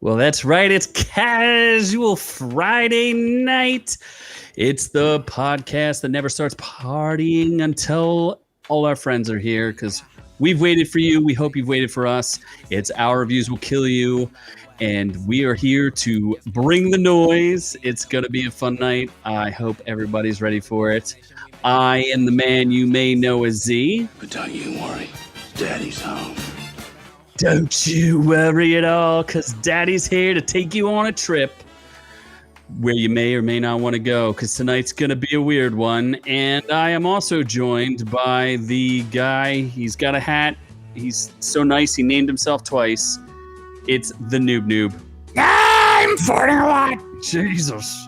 Well, that's right. It's Casual Friday Night. It's the podcast that never starts partying until all our friends are here because we've waited for you. We hope you've waited for us. It's Our Reviews Will Kill You. And we are here to bring the noise. It's going to be a fun night. I hope everybody's ready for it. I am the man you may know as Z. But don't you worry. Daddy's home. Don't you worry at all, because Daddy's here to take you on a trip where you may or may not want to go, because tonight's going to be a weird one. And I am also joined by the guy. He's got a hat. He's so nice, he named himself twice. It's the Noob. I'm farting a lot. Jesus.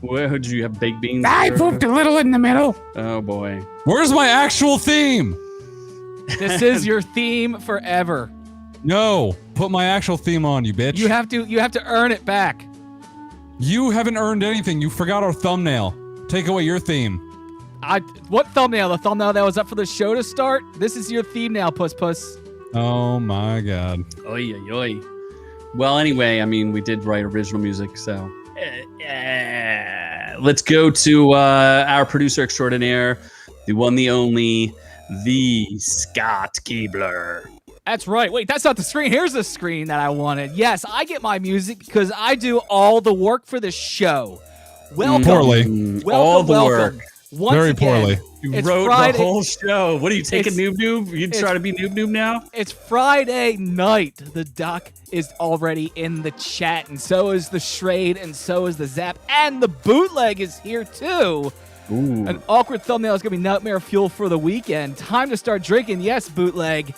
Where did you have baked beans? I pooped a little in the middle. Oh, boy. Where's my actual theme? This is your theme forever. No, put my actual theme on, you bitch. You have to earn it back. You haven't earned anything. You forgot our thumbnail. Take away your theme. What thumbnail? The thumbnail that was up for the show to start? This is your theme now, puss. Oh my god. Oy, oy, oy. Well, anyway, I mean, we did write original music, so let's go to our producer extraordinaire, the one, the only, the Scott Keebler. That's right. Wait, that's not the screen. Here's the screen that I wanted. Yes, I get my music because I do all the work for the show. Welcome. Poorly. All the work. Once Very again, poorly. You it's wrote Friday. the whole show. What are you taking, It's- Noob? You try to be Noob now? It's Friday night. The Duck is already in the chat, and so is the Shrade, and so is the Zap, and the Bootleg is here too. Ooh. An awkward thumbnail is going to be nightmare fuel for the weekend. Time to start drinking. Yes, Bootleg.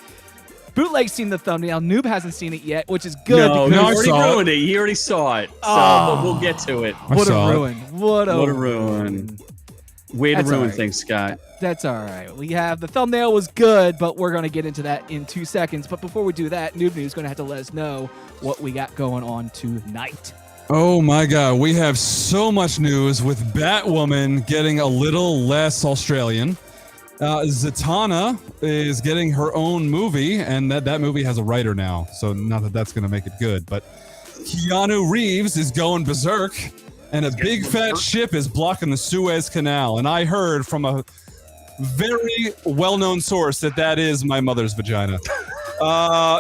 Bootleg's seen the thumbnail. Noob hasn't seen it yet, which is good. No, No, he I already saw it. ruined it. He already saw it. So Oh. we'll get to it. I What a saw it. ruin. What a ruin. Way to That's ruin all right. things, Scott. That's all right. We have the thumbnail was good, but we're going to get into that in 2 seconds. But before we do that, Noob News is going to have to let us know what we got going on tonight. Oh my god, we have so much news with Batwoman getting a little less Australian. Zatana is getting her own movie, and that movie has a writer now, so not that that's going to make it good, but Keanu Reeves is going berserk, and a big fat ship is blocking the Suez Canal, and I heard from a very well-known source that is my mother's vagina.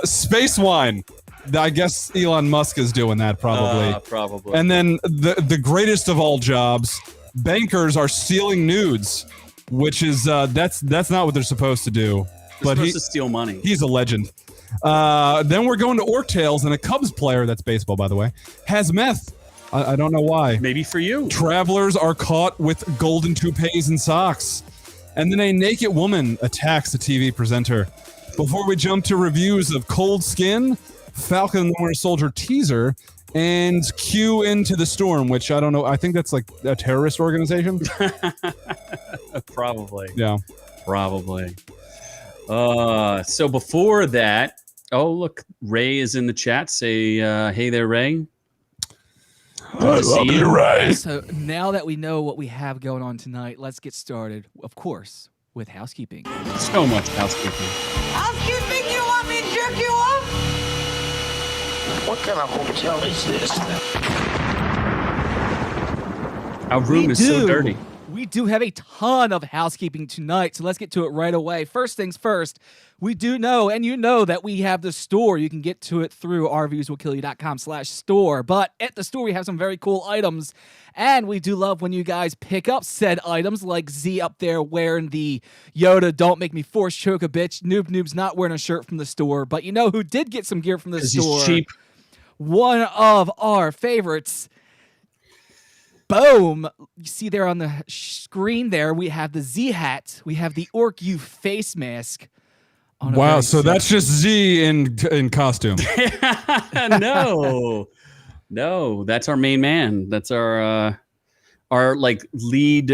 Space wine. I guess Elon Musk is doing that, probably. Probably. And then the greatest of all jobs, bankers are stealing nudes, which is that's not what they're supposed to do. But But supposed to steal money. he's a legend. Then we're going to Orc Tales, and a Cubs player, that's baseball by the way, has meth. I don't know why. Maybe for you. Travelers are caught with golden toupees and socks. And then a naked woman attacks a TV presenter. Before we jump to reviews of Coldskin, Falcon Winter Soldier teaser, and Q Into the Storm, which I don't know. I think that's like a terrorist organization. Probably. Yeah. Probably. So before that, oh, look, Ray is in the chat. Say, hey there, Ray. Good to see you. So now that we know what we have going on tonight, let's get started, of course, with housekeeping. So much housekeeping. Housekeeping, you want me to jerk you off? What kind of hotel is this? Our room is so dirty. We do have a ton of housekeeping tonight, so let's get to it right away. First things first, we do know, and you know, that we have the store. You can get to it through ourreviewswillkillyou.com/store. But at the store, we have some very cool items, and we do love when you guys pick up said items, like Z up there wearing the Yoda "Don't Make Me Force Choke a Bitch." Noob's not wearing a shirt from the store, but you know who did get some gear from the 'Cause store? he's cheap. One of our favorites. Boom! You see there on the screen there, we have the Z hat. We have the OrkU face mask. on a Wow. very So that's just Z in costume. No, that's our main man. That's our like lead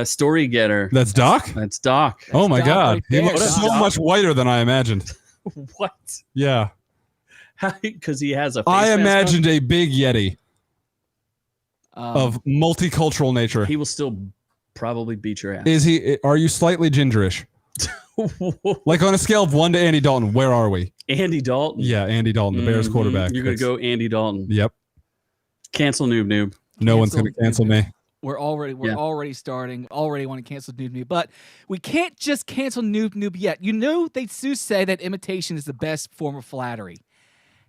story getter. That's Doc. That's Doc. Oh my Doc god. right He there, looks so Doc. much whiter than I imagined. What? Yeah. Because he has a. Face I mask on? imagined a big Yeti Um, of multicultural nature. He will still probably beat your ass. Is he? Are you slightly gingerish? Like on a scale of 1 to Andy Dalton, where are we? Andy Dalton. Yeah, Andy Dalton, the Bears quarterback. You're going to go Andy Dalton. Yep. Cancel Noob. No one's going to cancel me. We're already starting. Already want to cancel Noob, but we can't just cancel Noob yet. You know, they do say that imitation is the best form of flattery.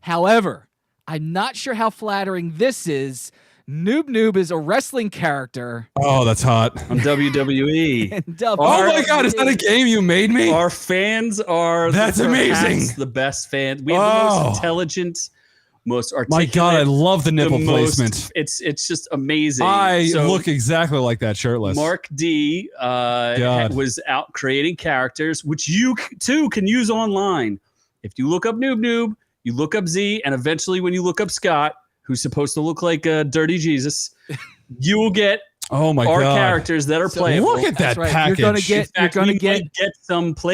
However, I'm not sure how flattering this is. Noob is a wrestling character. Oh, that's hot. On WWE. Oh my God, is that a game you made me? Our fans are that's amazing. The best fans. We have the most intelligent, most articulate. My God, I love the nipple placement. It's just amazing. I look exactly like that shirtless. Mark D was out creating characters, which you too can use online. If you look up Noob, you look up Z, and eventually when you look up Scott, who's supposed to look like Dirty Jesus, you will get our characters that are playable. Look at that package.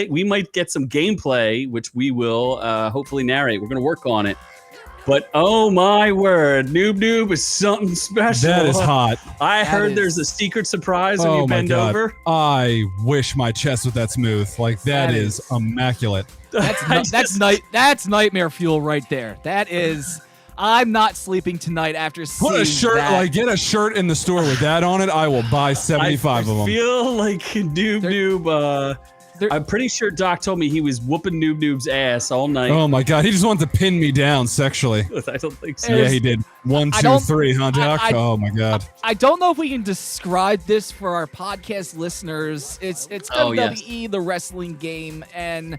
We might get some gameplay, which we will hopefully narrate. We're going to work on it. But oh my word, Noob is something special. That is hot. I heard there's a secret surprise when you bend over. I wish my chest was that smooth. Like that is immaculate. That's nightmare fuel right there. That is. I'm not sleeping tonight after seeing Put a shirt, that. get a shirt in the store with that on it. I will buy 75 of them. I feel like Noob. I'm pretty sure Doc told me he was whooping Noob's ass all night. Oh my God, he just wanted to pin me down sexually. I don't think so. Yeah, he did. 1, 2, 3, huh, Doc? Oh my God. I don't know if we can describe this for our podcast listeners. It's WWE, the wrestling game, and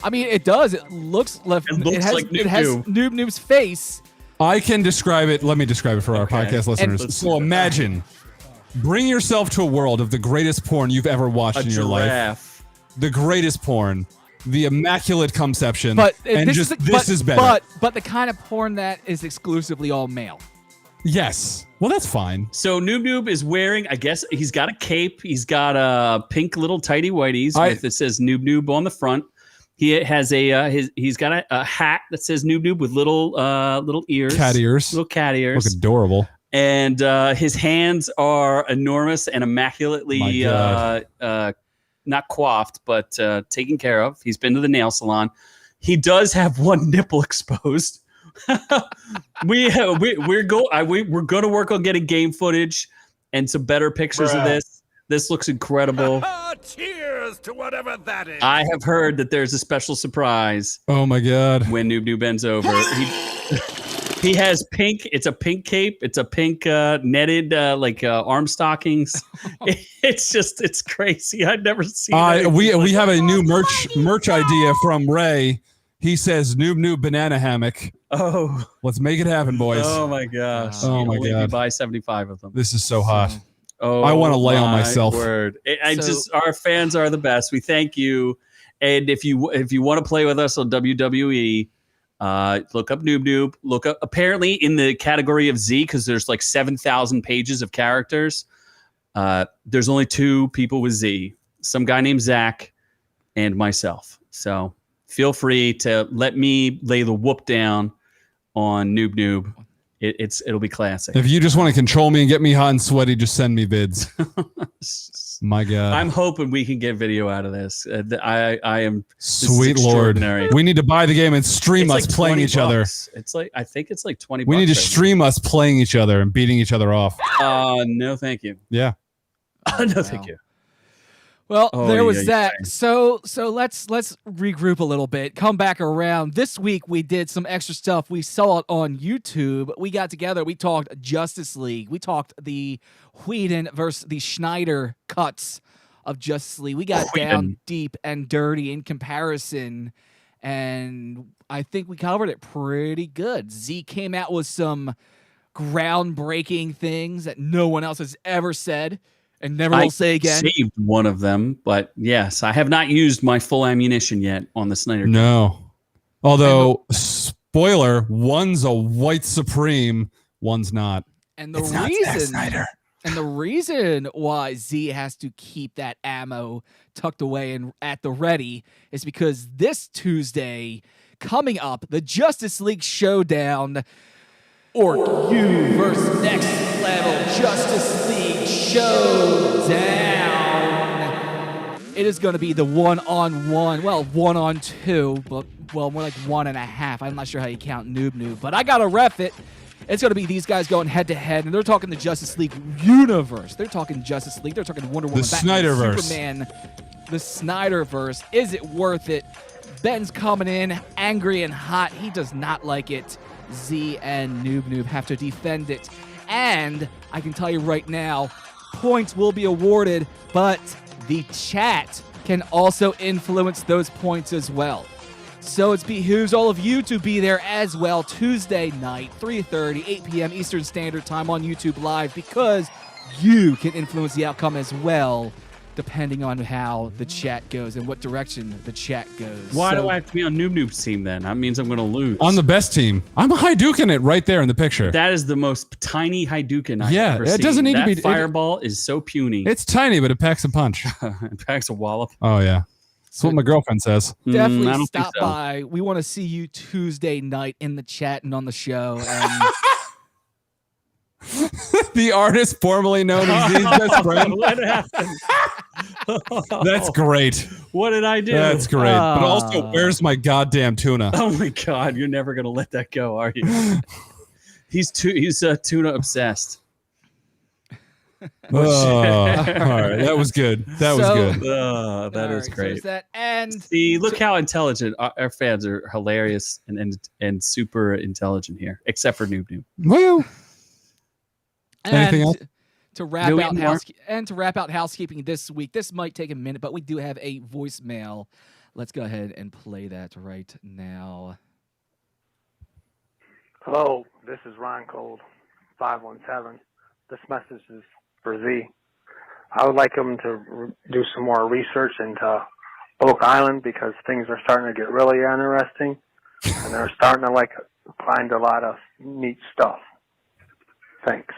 I mean it does. It looks like Noob's face. I can describe it. Let me describe it for our podcast listeners. So imagine, bring yourself to a world of the greatest porn you've ever watched in your life. The greatest porn, the immaculate conception, this is better. But the kind of porn that is exclusively all male. Yes. Well, that's fine. So Noob is wearing, I guess he's got a cape. He's got a pink little tighty whities that says Noob on the front. He has he's got a hat that says Noob with little ears. Cat ears. Little cat ears. Look adorable. And his hands are enormous and immaculately not coiffed, but taken care of. He's been to the nail salon. He does have one nipple exposed. We're going to work on getting game footage and some better pictures of this. This looks incredible. Cheers to whatever that is. I have heard that there's a special surprise. Oh my God! When Noob bends over, he has pink. It's a pink cape. It's a pink netted arm stockings. It's crazy. I've never seen. We have a new merch idea from Ray. He says Noob banana hammock. Oh, let's make it happen, boys. Oh my gosh. Oh my God. Buy 75 of them. This is so hot. Oh, I want to lay on myself. Word. Our fans are the best. We thank you. And if you want to play with us on WWE, look up Noob. Look up apparently in the category of Z, because there's like 7,000 pages of characters. There's only 2 people with Z. Some guy named Zach and myself. So feel free to let me lay the whoop down on Noob. It'll be classic. If you just want to control me and get me hot and sweaty, just send me vids. My God. I'm hoping we can get video out of this. I am. Sweet Lord. We need to buy the game and stream us playing each other. It's like, I think it's like 20 bucks. We need to stream us playing each other and beating each other off. No, thank you. Yeah. No, thank you. Well, there was that. So let's regroup a little bit. Come back around. This week we did some extra stuff. We saw it on YouTube. We got together. We talked Justice League. We talked the Whedon versus the Schneider cuts of Justice League. We got down deep and dirty in comparison, and I think we covered it pretty good. Z came out with some groundbreaking things that no one else has ever said. And never will say again. I saved one of them, but yes, I have not used my full ammunition yet on the Snyder Cut. No. Although, spoiler, one's a white Supreme, one's not. And the reason why Z has to keep that ammo tucked away and at the ready is because this Tuesday, coming up, the Justice League Showdown, OrkU versus Next Level Justice League Showdown. It is going to be the 1-on-1, well, 1-on-2, but more like 1.5. I'm not sure how you count noob, but I got to ref it. It's going to be these guys going head-to-head, and they're talking the Justice League universe. They're talking Justice League. They're talking Wonder Woman, Batman, Snyderverse. Superman, the Snyderverse. Is it worth it? Ben's coming in angry and hot. He does not like it. Z and Noob have to defend it. And I can tell you right now, points will be awarded, but the chat can also influence those points as well. So it behooves all of you to be there as well Tuesday night, 3:30, 8 p.m. Eastern Standard Time on YouTube Live, because you can influence the outcome as well, depending on how the chat goes and what direction the chat goes. Why do I have to be on Noob's team then? That means I'm going to lose. On the best team. I'm Hadouken it right there in the picture. That is the most tiny Hadouken I've ever it seen. doesn't need to be. Fireball is so puny. It's tiny, but it packs a punch. It packs a wallop. Oh, yeah. That's what my girlfriend says. I Definitely don't stop think so. by. We want to see you Tuesday night in the chat and on the show. And The artist formerly known as Z's best friend. What happened? That's great. What did I do? That's great. But also, where's my goddamn tuna? Oh my God! You're never gonna let that go, are you? He's tuna obsessed. All right, that was good. That was good. That all is right, so great. there's that. And See, look how intelligent our fans are. Hilarious and super intelligent here, except for Noob. Well, anything else? To wrap Do we out have more? to wrap out housekeeping this week. This might take a minute, but we do have a voicemail. Let's go ahead and play that right now. Hello, this is Ron Cold, 517. This message is for Z. I would like him to do some more research into Oak Island because things are starting to get really interesting, and they're starting to find a lot of neat stuff. Thanks.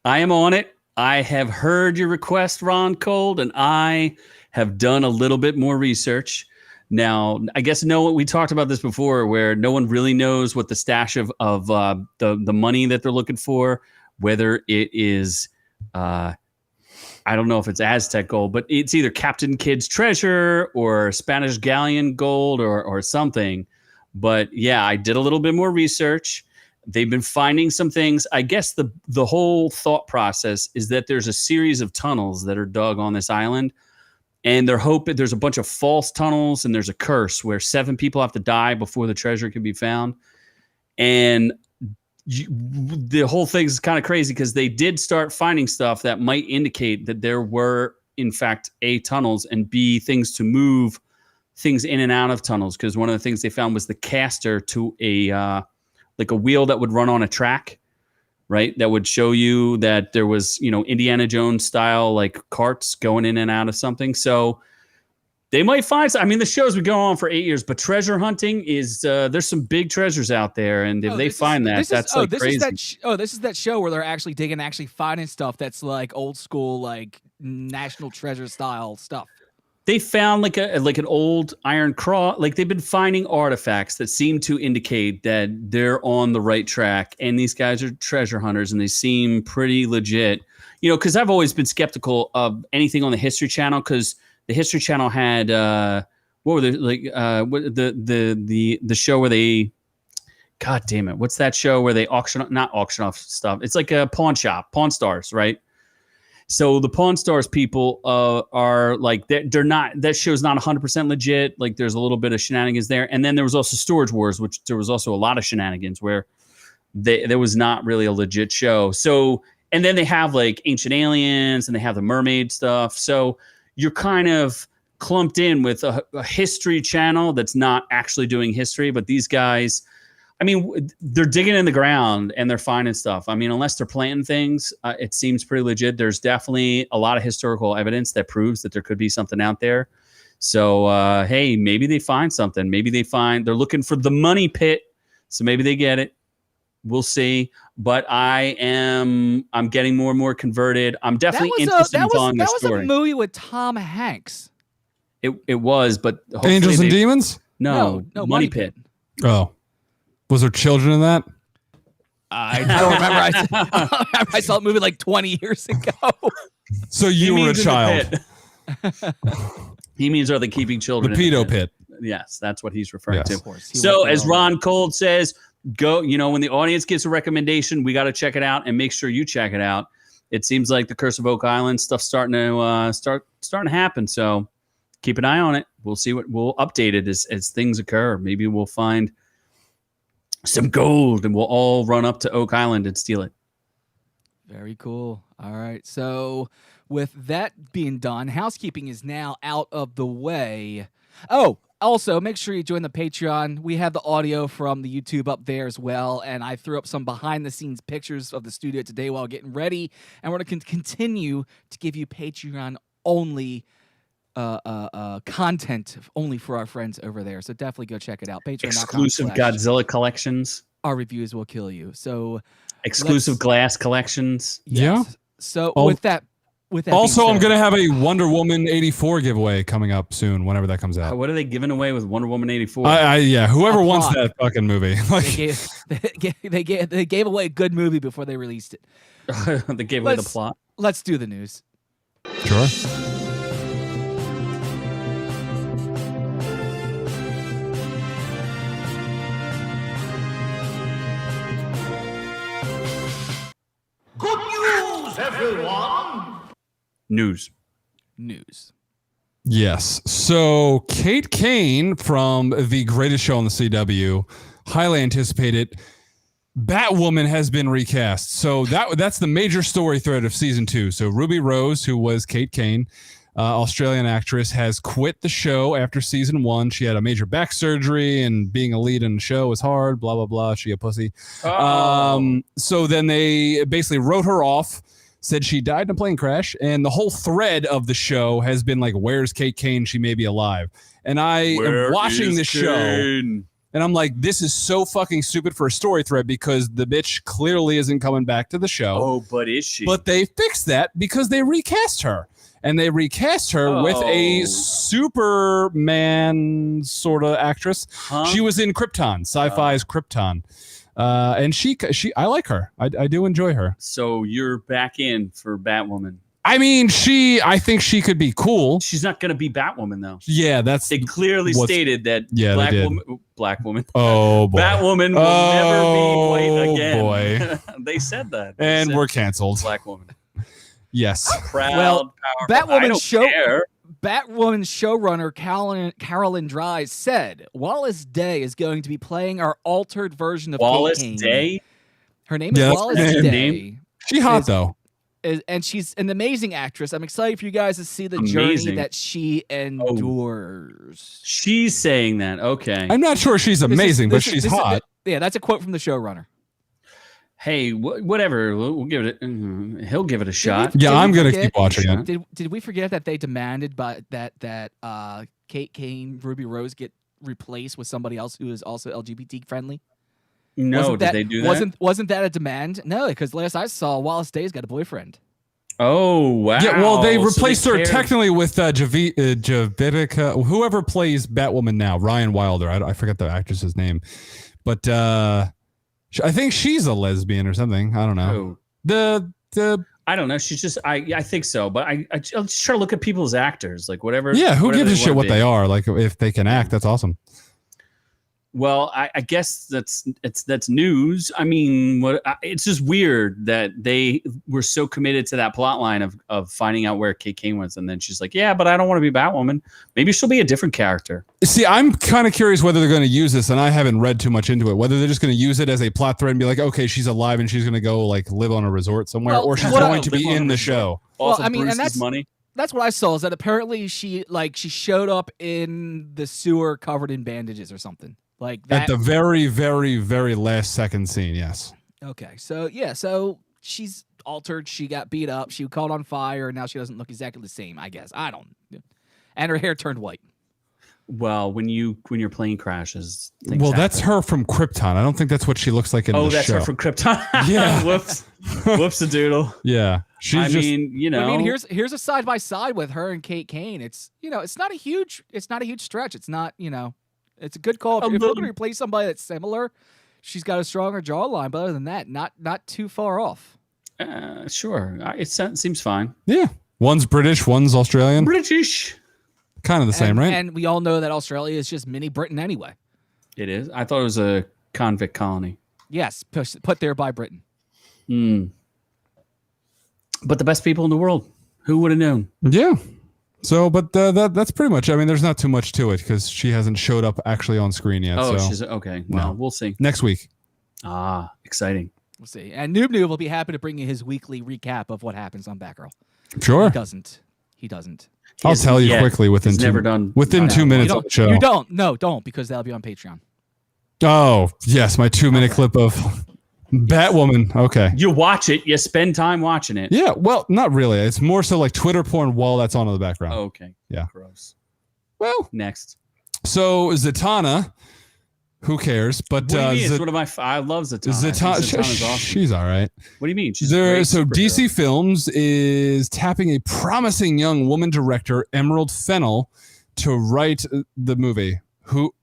I am on it. I have heard your request, Ron Cold, and I have done a little bit more research. Now, I guess we talked about this before, where no one really knows what the stash of the money that they're looking for, whether it is, I don't know if it's Aztec gold, but it's either Captain Kidd's treasure or Spanish galleon gold or something. But yeah, I did a little bit more research. They've been finding some things. I guess the whole thought process is that there's a series of tunnels that are dug on this island. And they're hoping there's a bunch of false tunnels, and there's a curse where 7 people have to die before the treasure can be found. And the whole thing is kind of crazy because they did start finding stuff that might indicate that there were, in fact, A, tunnels, and B, things to move things in and out of tunnels. Because one of the things they found was the caster to a wheel that would run on a track. Right, that would show you that there was, Indiana Jones style carts going in and out of something. So they might find. The show's been going on for 8 years, but treasure hunting is there's some big treasures out there, and if they find that, that's crazy. This is that show where they're actually digging, actually finding stuff that's old school, national treasure style stuff. They found an old iron cross. They've been finding artifacts that seem to indicate that they're on the right track. And these guys are treasure hunters, and they seem pretty legit. Because I've always been skeptical of anything on the History Channel, because the History Channel had what were the show where they, God damn it, what's that show where they not auction off stuff? It's like a pawn shop, Pawn Stars, right? So the Pawn Stars people are they're not, that show's not 100% legit. There's a little bit of shenanigans there. And then there was also Storage Wars, which there was also a lot of shenanigans where there was not really a legit show. So, and then they have Ancient Aliens, and they have the mermaid stuff. So you're kind of clumped in with a History Channel that's not actually doing history, but these guys, they're digging in the ground and they're finding stuff. Unless they're planting things, it seems pretty legit. There's definitely a lot of historical evidence that proves that there could be something out there. So, hey, maybe they find something. Maybe they're looking for the money pit. So maybe they get it. We'll see. But I'm getting more and more converted. I'm definitely interested in following the story. That was a movie with Tom Hanks. It was, but Angels and Demons? No, Money Pit. Oh. Was there children in that? I don't remember. I saw the movie like 20 years ago. So you were a child. He means are they keeping The children in the pedo pit. Yes, that's what he's referring Yes. to. Of course. So as Ron Cold says, go, when the audience gives a recommendation, we got to check it out and make sure you check it out. It seems like the Curse of Oak Island stuff's starting to happen. So keep an eye on it. We'll see we'll update it as things occur. Maybe we'll find some gold and we'll all run up to Oak Island and steal it. Very cool. All right. So with that being done, housekeeping is now out of the way. Oh, also, make sure you join the Patreon. We have the audio from the YouTube up there as well, and I threw up some behind-the-scenes pictures of the studio today while getting ready, and we're going to continue to give you Patreon-only content only for our friends over there. So definitely go check it out. Exclusive Godzilla collections. Our reviews will kill you. So exclusive glass collections. Yes. Yeah. So with that also, I'm going to have a Wonder Woman 84 giveaway coming up soon, whenever that comes out. What are they giving away with Wonder Woman 84? Yeah, whoever wants that fucking movie. They gave away a good movie before they released it. They gave away the plot. Let's do the news. Sure. Good news, everyone! News. Yes. So Kate Kane from The Greatest Show on the CW, highly anticipated. Batwoman has been recast. So that's the major story thread of season 2. So Ruby Rose, who was Kate Kane, Australian actress, has quit the show after season 1. She had a major back surgery, and being a lead in the show was hard. Blah blah blah. She a pussy. So then they basically wrote her off. Said she died in a plane crash, and the whole thread of the show has been like, "Where's Kate Kane? She may be alive." And I am watching the show, and I'm like, "This is so fucking stupid for a story thread because the bitch clearly isn't coming back to the show." Oh, but is she? But they fixed that because they recast her, and they recast her with a Superman sort of actress. Huh? She was in Krypton, Sci-Fi's Krypton. And she, I like her. I do enjoy her. So you're back in for Batwoman. I mean, I think she could be cool. She's not going to be Batwoman though. Yeah, that's. They clearly stated that. Yeah, Black woman. Oh boy. Batwoman will never be white again. Oh boy. They said that. And we're canceled. Black woman. Yes. Proud, Batwoman showrunner Carolyn Dries said Wallace Day is going to be playing our altered version of Wallace Kate Kane. Day. Her name is Wallace Day. She hot though. And she's an amazing actress. I'm excited for you guys to see the journey that she endures. She's saying that. Okay. I'm not sure she's amazing, but she's hot. Yeah, that's a quote from the showrunner. Hey, whatever. We'll give it. He'll give it a shot. Yeah, I'm gonna keep watching it. Did we forget that they demanded that Kate Kane, Ruby Rose get replaced with somebody else who is also LGBT friendly? No, did they do that? Wasn't that a demand? No, because last I saw, Wallace Day's got a boyfriend. Oh wow! Yeah, well, they replaced her technically with Javitica, whoever plays Batwoman now, Ryan Wilder. I forget the actress's name, but I think she's a lesbian or something. I don't know. I don't know. She's just I think so, but I just try to look at people as actors, like whatever. Yeah, who gives a shit what they are? Like if they can act, that's awesome. Well, I guess that's news. I mean, it's just weird that they were so committed to that plot line of finding out where Kate Kane was, and then she's like, "Yeah, but I don't want to be Batwoman. Maybe she'll be a different character." See, I'm kind of curious whether they're going to use this, and I haven't read too much into it. Whether they're just going to use it as a plot thread and be like, "Okay, she's alive and she's going to go like live on a resort somewhere," or she's going to be in the show. Also, I mean, and that's money. That's what I saw. Is that apparently she showed up in the sewer covered in bandages or something. Like that. At the very, very, very last second scene, yes. Okay, so yeah, so she's altered. She got beat up. She caught on fire, and now she doesn't look exactly the same. I guess I don't. And her hair turned white. Well, when your plane crashes. Well, that's her from Krypton. I don't think that's what she looks like in the show. Oh, that's her from Krypton. Yeah. Whoops a doodle. Yeah. I mean, here's a side by side with her and Kate Kane. It's it's not a huge stretch. It's not It's a good call. If you're going to replace somebody that's similar, she's got a stronger jawline, but other than that, not too far off. Sure. It seems fine. Yeah. One's British, one's Australian. British. Kind of the same, right? And we all know that Australia is just mini Britain anyway. It is. I thought it was a convict colony. Yes, put there by Britain. But the best people in the world. Who would have known? Yeah. So, but that's pretty much. I mean, there's not too much to it because she hasn't showed up actually on screen yet. Oh, so. she's okay. Well, we'll see. Next week. Exciting. We'll see. And Noob will be happy to bring you his weekly recap of what happens on Batgirl. Sure. He doesn't. I'll tell you quickly within never done within 2 minutes of the show. You don't. No, don't, because that'll be on Patreon. Oh, yes, my 2-minute clip of Batwoman. Okay. You watch it. You spend time watching it. Yeah, well, not really. It's more so like Twitter porn while that's on in the background. Oh, okay. Yeah. Gross. Well, next. So Zatana, who cares? But what do you mean? It's one of my. I love Zatana. Zatana's awesome. She's all right. What do you mean? She's there. So DC Films is tapping a promising young woman director, Emerald Fennell, to write the movie. Who?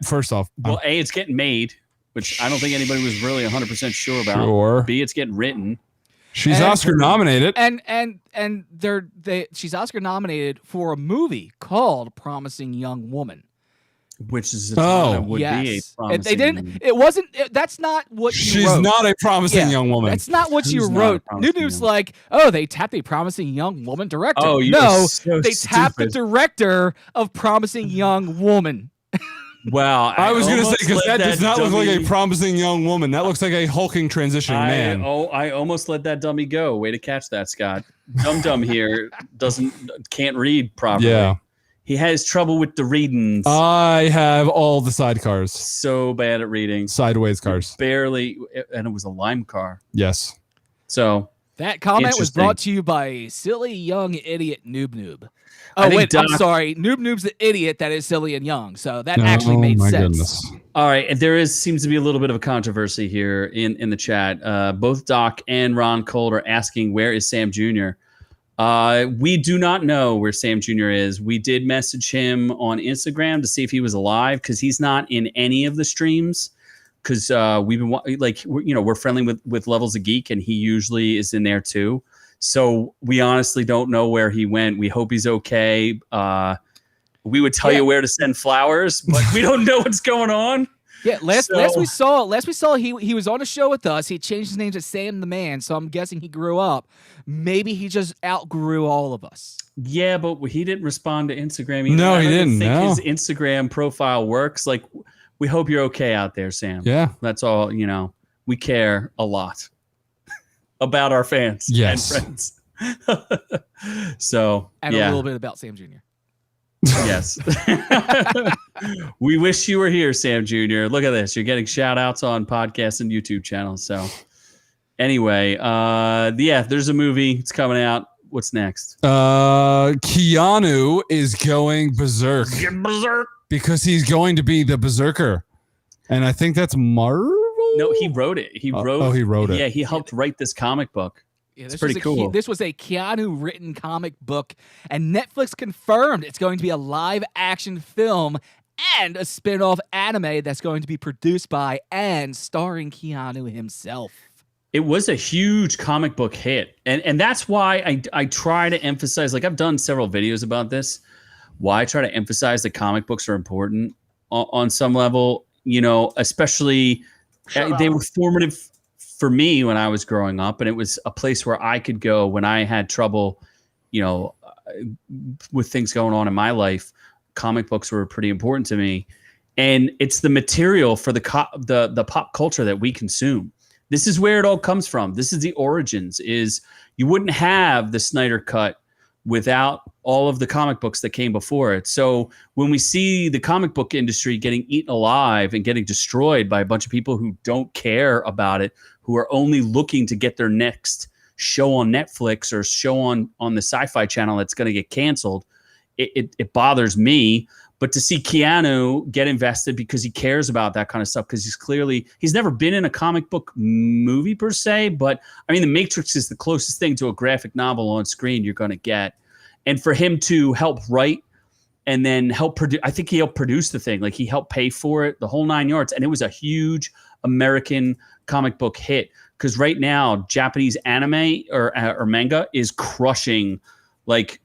First off, well, A, it's getting made, which I don't think anybody was really 100% sure about. Sure. B, it's getting written. She's Oscar nominated. And she's Oscar nominated for a movie called Promising Young Woman. Which is would be a promising. They didn't. It wasn't. That's not what you wrote. She's not a promising young woman. That's not what you wrote. Noob's like, oh, they tapped a promising young woman director. Oh, no, so they tapped the director of Promising Young Woman. Wow, I was going to say, because that does not look like a promising young woman. That looks like a hulking transitioning man. I almost let that dummy go. Way to catch that, Scott. Dum here can't read properly. Yeah. He has trouble with the readings. I have all the sidecars. So bad at reading. Sideways cars. Barely, and it was a lime car. Yes. So that comment was brought to you by silly young idiot Noob. Oh, wait, I'm sorry. Noob's the idiot that is silly and young. So that actually made sense. Goodness. All right. And there seems to be a little bit of a controversy here in the chat. Both Doc and Ron Cold are asking, where is Sam Jr.? We do not know where Sam Jr. is. We did message him on Instagram to see if he was alive because he's not in any of the streams. Because we've been we're friendly with Levels of Geek, and he usually is in there too. So we honestly don't know where he went. We hope he's okay. We would tell you where to send flowers, but we don't know what's going on. Yeah, last we saw he was on a show with us. He changed his name to Sam the Man, so I'm guessing he grew up. Maybe he just outgrew all of us. Yeah, but he didn't respond to Instagram either. No, he didn't. His Instagram profile works. Like, we hope you're okay out there, Sam. Yeah, that's all. We care a lot about our fans and friends. So, and a little bit about Sam Jr. Yes. We wish you were here, Sam Jr. Look at this. You're getting shout outs on podcasts and YouTube channels. So anyway, there's a movie. It's coming out. What's next? Keanu is going berserk. Berserk. Because he's going to be the Berserker. And I think that's Marvel? No, he wrote it. He wrote it. Yeah, he helped write this comic book. Yeah, it's pretty cool. This was a Keanu written comic book, and Netflix confirmed it's going to be a live action film and a spin-off anime that's going to be produced by and starring Keanu himself. It was a huge comic book hit. And that's why I try to emphasize, like I've done several videos about this, why I try to emphasize that comic books are important on some level, especially they were formative for me when I was growing up, and it was a place where I could go when I had trouble, with things going on in my life. Comic books were pretty important to me, and it's the material for the pop culture that we consume. This is where it all comes from. This is the origins. Is you wouldn't have the Snyder Cut without all of the comic books that came before it. So when we see the comic book industry getting eaten alive and getting destroyed by a bunch of people who don't care about it, who are only looking to get their next show on Netflix or show on the Sci-Fi Channel that's going to get canceled, it bothers me. But to see Keanu get invested because he cares about that kind of stuff, because he's never been in a comic book movie per se, but I mean, The Matrix is the closest thing to a graphic novel on screen you're going to get. And for him to help write and then helped produce. I think he helped produce the thing. Like he helped pay for it, the whole 9 yards, and it was a huge American comic book hit. Because right now, Japanese anime or manga is crushing. Like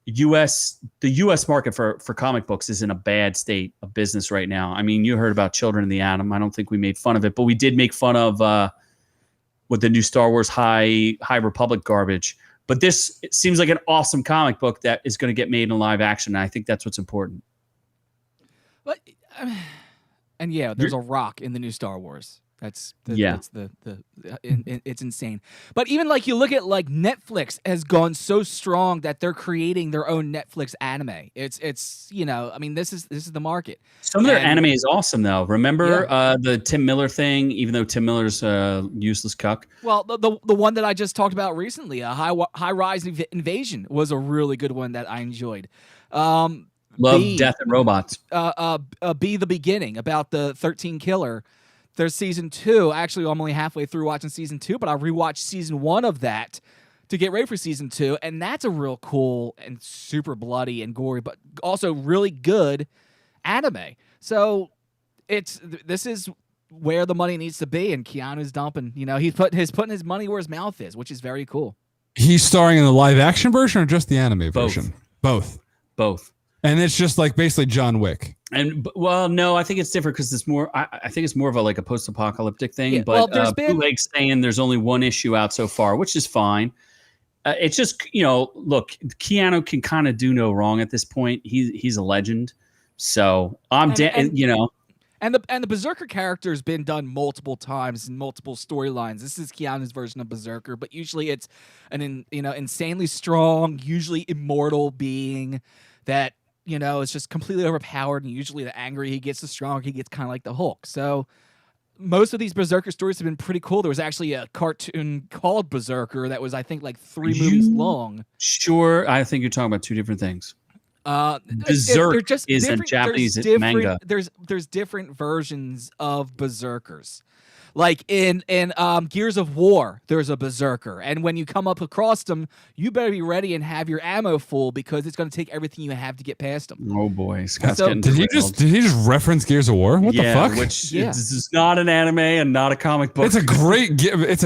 the U.S. market for comic books is in a bad state of business right now. I mean, you heard about Children of the Atom. I don't think we made fun of it, but we did make fun of with the new Star Wars High Republic garbage. But this it seems like an awesome comic book that is going to get made in live action. And I think that's what's important. But and yeah, there's a rock in the new Star Wars. It's insane. But even like you look at like Netflix has gone so strong that they're creating their own Netflix anime. It's I mean this is the market. Some of their anime is awesome though. Remember the Tim Miller thing? Even though Tim Miller's a useless cuck. Well, the one that I just talked about recently, High Rise Invasion, was a really good one that I enjoyed. Love, Death, and Robots. Be the Beginning, about the 13 killer. There's season 2. Actually, I'm only halfway through watching season 2, but I rewatched season 1 of that to get ready for season 2, and that's a real cool and super bloody and gory, but also really good anime. So this is where the money needs to be, and Keanu's dumping. He's putting his money where his mouth is, which is very cool. He's starring in the live action version or just the anime version? Both. And it's just like basically John Wick. And well, no, I think it's different because it's more. I think it's more of a post-apocalyptic thing. Yeah, but there's been Bootleg's saying there's only one issue out so far, which is fine. It's just look, Keanu can kind of do no wrong at this point. He's a legend. So I'm And the Berserker character has been done multiple times in multiple storylines. This is Keanu's version of Berserker, but usually it's an insanely strong, usually immortal being that is just completely overpowered, and usually the angrier he gets, the stronger he gets, kind of like the Hulk. So most of these Berserker stories have been pretty cool. There was actually a cartoon called Berserker that was, I think, like 3 movies long. Sure, I think you're talking about two different things. Berserk is a Japanese manga. There's different versions of Berserkers. Like in Gears of War, there's a Berserker, and when you come up across them, you better be ready and have your ammo full because it's going to take everything you have to get past them. Oh boy, Scott's did he just reference Gears of War? What the fuck? This is not an anime and not a comic book. It's a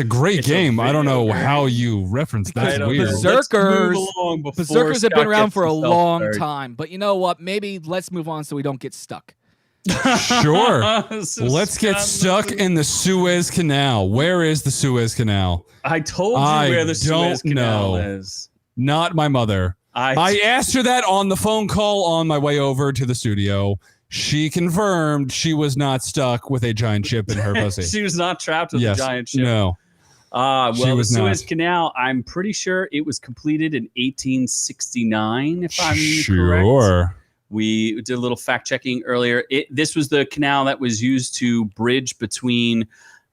great game. I don't know how you reference that. It's weird. Berserkers have been around for a long time, but you know what? Maybe let's move on so we don't get stuck. Sure. Let's get stuck in the Suez Canal. Where is the Suez Canal? I told you where the Suez Canal is. Not my mother. I asked her that on the phone call on my way over to the studio. She confirmed she was not stuck with a giant ship in her pussy. She was not trapped with a giant ship. No. Well, the Suez Canal, I'm pretty sure it was completed in 1869, if I'm correct. We did a little fact checking earlier. This was the canal that was used to bridge between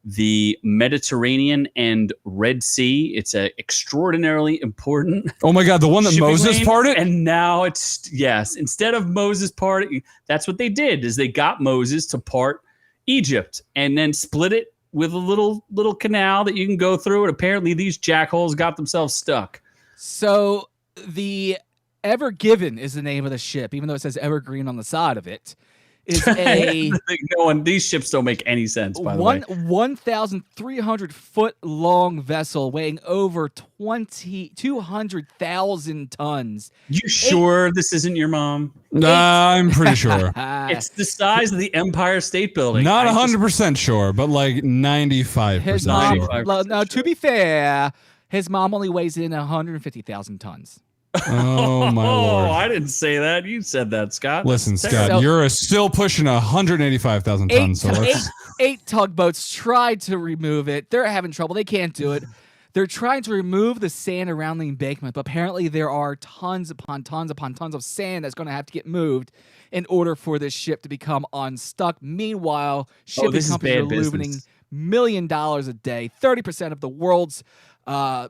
the Mediterranean and Red Sea. It's a extraordinarily important. Oh my God, the one that Moses parted? And now instead of Moses parting, that's what they did is they got Moses to part Egypt and then split it with a little canal that you can go through. And apparently these jackholes got themselves stuck. So the Ever Given is the name of the ship, even though it says Evergreen on the side of it. Is these ships don't make any sense, by the way. 1,300 foot long vessel weighing over 200,000 tons. You sure this isn't your mom? I'm pretty sure. It's the size of the Empire State Building. Not 100% sure, but like 95%. His mom, now, to be fair, his mom only weighs in 150,000 tons. Oh my lord! I didn't say that. You said that, Scott. Listen, Scott, you're still pushing 185,000 tons. Eight tugboats tried to remove it. They're having trouble. They can't do it. They're trying to remove the sand around the embankment, but apparently there are tons upon tons upon tons of sand that's going to have to get moved in order for this ship to become unstuck. Meanwhile, shipping companies are losing $1 million a day. 30% of the world's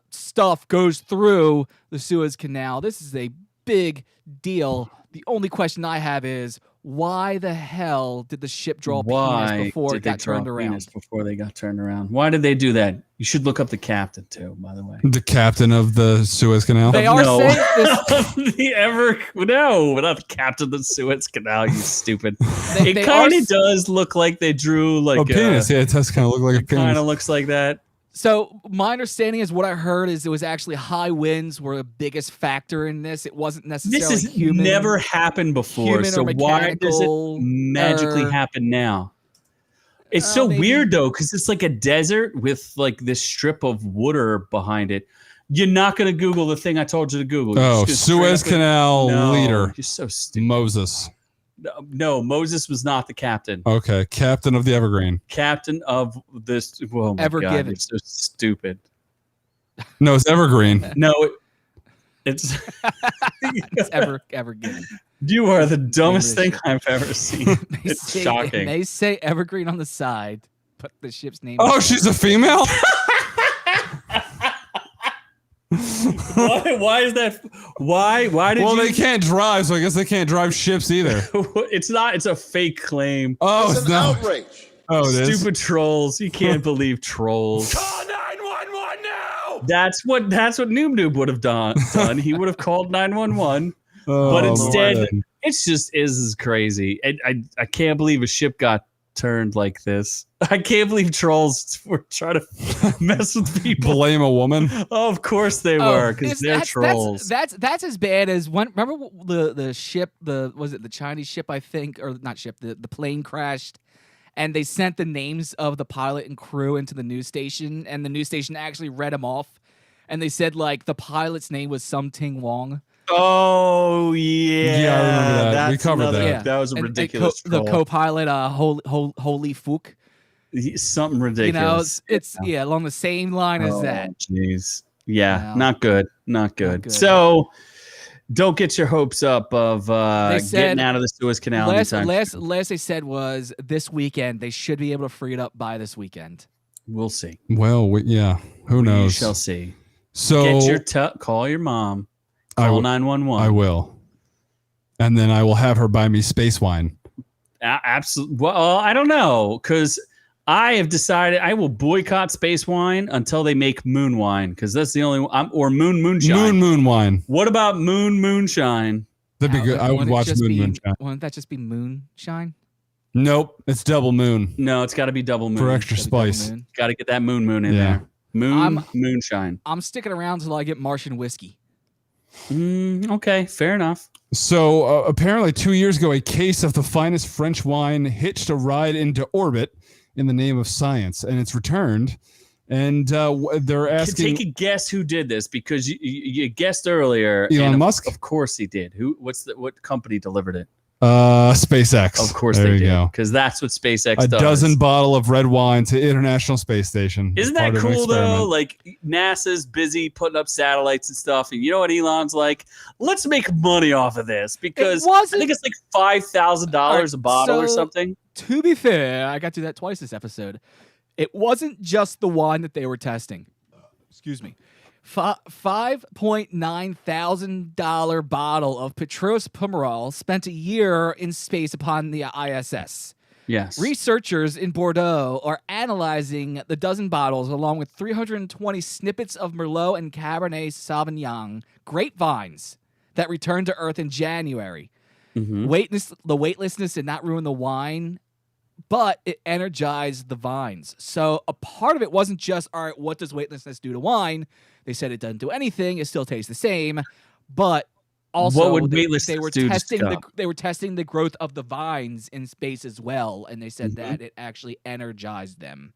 stuff goes through the Suez Canal. This is a big deal. The only question I have is, why the hell did the ship draw a penis Why before did it they got draw turned a around? penis before they got turned around? Why did they do that? You should look up the captain too, by the way. The captain of the Suez Canal. They are No. saying this. No, not the captain of the Suez Canal, you stupid. They It are kind of s- does look like they drew like a penis. Yeah, it does kind of look like a It kind penis. of looks like that. So my understanding is what I heard is it was actually high winds were the biggest factor in this. It wasn't necessarily This has human. never happened before. human So or why does it mechanical magically error. happen now? It's so maybe. weird though, because it's like a desert with like this strip of water behind it. You're not going to Google the thing I told you to Google. You're Oh, just gonna Suez straight up- Canal No, leader You're so stupid. Moses. No, Moses was not the captain. Okay, captain of the Evergreen. Captain of this. Oh my Ever God, Given. you're so stupid. No, it's Evergreen. No, it's. It's ever given. You are the dumbest thing English. I've ever seen. They It's say, shocking. They say Evergreen on the side. Put the ship's name. Oh, on she's a female. Why is that? Why did Well, you? they can't drive, so I guess they can't drive ships either. It's not. It's a fake claim. Oh, It's an no. outrage. Oh, it is. Stupid trolls. You can't believe trolls. Call 911 now. That's what Noob Noob would have done. He would have called 911. Oh, But instead, Lord. it's just is crazy. I can't believe a ship got turned like this. I can't believe trolls were trying to mess with people. blame a woman. Oh, of course they were, because they're trolls. That's as bad as one. Remember the ship? Was it the Chinese ship? I think, or not ship. The plane crashed, and they sent the names of the pilot and crew into the news station, and the news station actually read them off, and they said like the pilot's name was Something Wong. Oh yeah, Yeah, I remember that. We That's covered another- that. Yeah. That was a And ridiculous the troll. co-pilot, Holy Fook. Something You know, ridiculous. it's along the same line as that. Jeez. Yeah, Wow. not good. Not good. good. So don't get your hopes up of They said getting out of the Suez Canal. anytime soon. Last they said was this weekend. They should be able to free it up by this weekend. We'll see. Well, who We knows? shall see. So Get your call your mom. I Call will- 911. I will, and then I will have her buy me space wine. Absolutely. Well, I don't know, because I have decided I will boycott space wine until they make moon wine, because that's the only one. Or moonshine. Moon wine. What about moonshine? That'd be good. I would Wouldn't it watch just be- moonshine. Wouldn't that just be moonshine? Nope, it's double moon No, it's got to be double moon. for extra Gotta be double spice. moon. Got to get that moon in Yeah. there. Moonshine. I'm sticking around till I get Martian whiskey. Okay, fair enough. So apparently, 2 years ago, a case of the finest French wine hitched a ride into orbit in the name of science, and it's returned. And they're asking Take a guess who did this, because you guessed earlier. Elon and Musk? Of course he did. What company delivered it? SpaceX. Of course there they you did, go. because that's what SpaceX A does. dozen bottle of red wine to International Space Station. as Isn't part that of an cool though? experiment. Like NASA's busy putting up satellites and stuff, and you know what Elon's like? Let's make money off of this, because I wasn't- think it's like $5,000 a bottle or so- something. To be fair, I got to do that twice this episode. It wasn't just the wine that they were testing. Excuse me. $5.9 thousand bottle of Petros Pomerol spent a year in space upon the ISS. Yes. Researchers in Bordeaux are analyzing the dozen bottles along with 320 snippets of Merlot and Cabernet Sauvignon grapevines that returned to Earth in January. Mhm. The weightlessness did not ruin the wine, but it energized the vines. So a part of it wasn't just, all right, what does weightlessness do to wine? They said it doesn't do anything. It still tastes the same, but also What would they weightlessness were do to testing Scott? they were testing the growth of the vines in space as well, and they said Mm-hmm. that it actually energized them.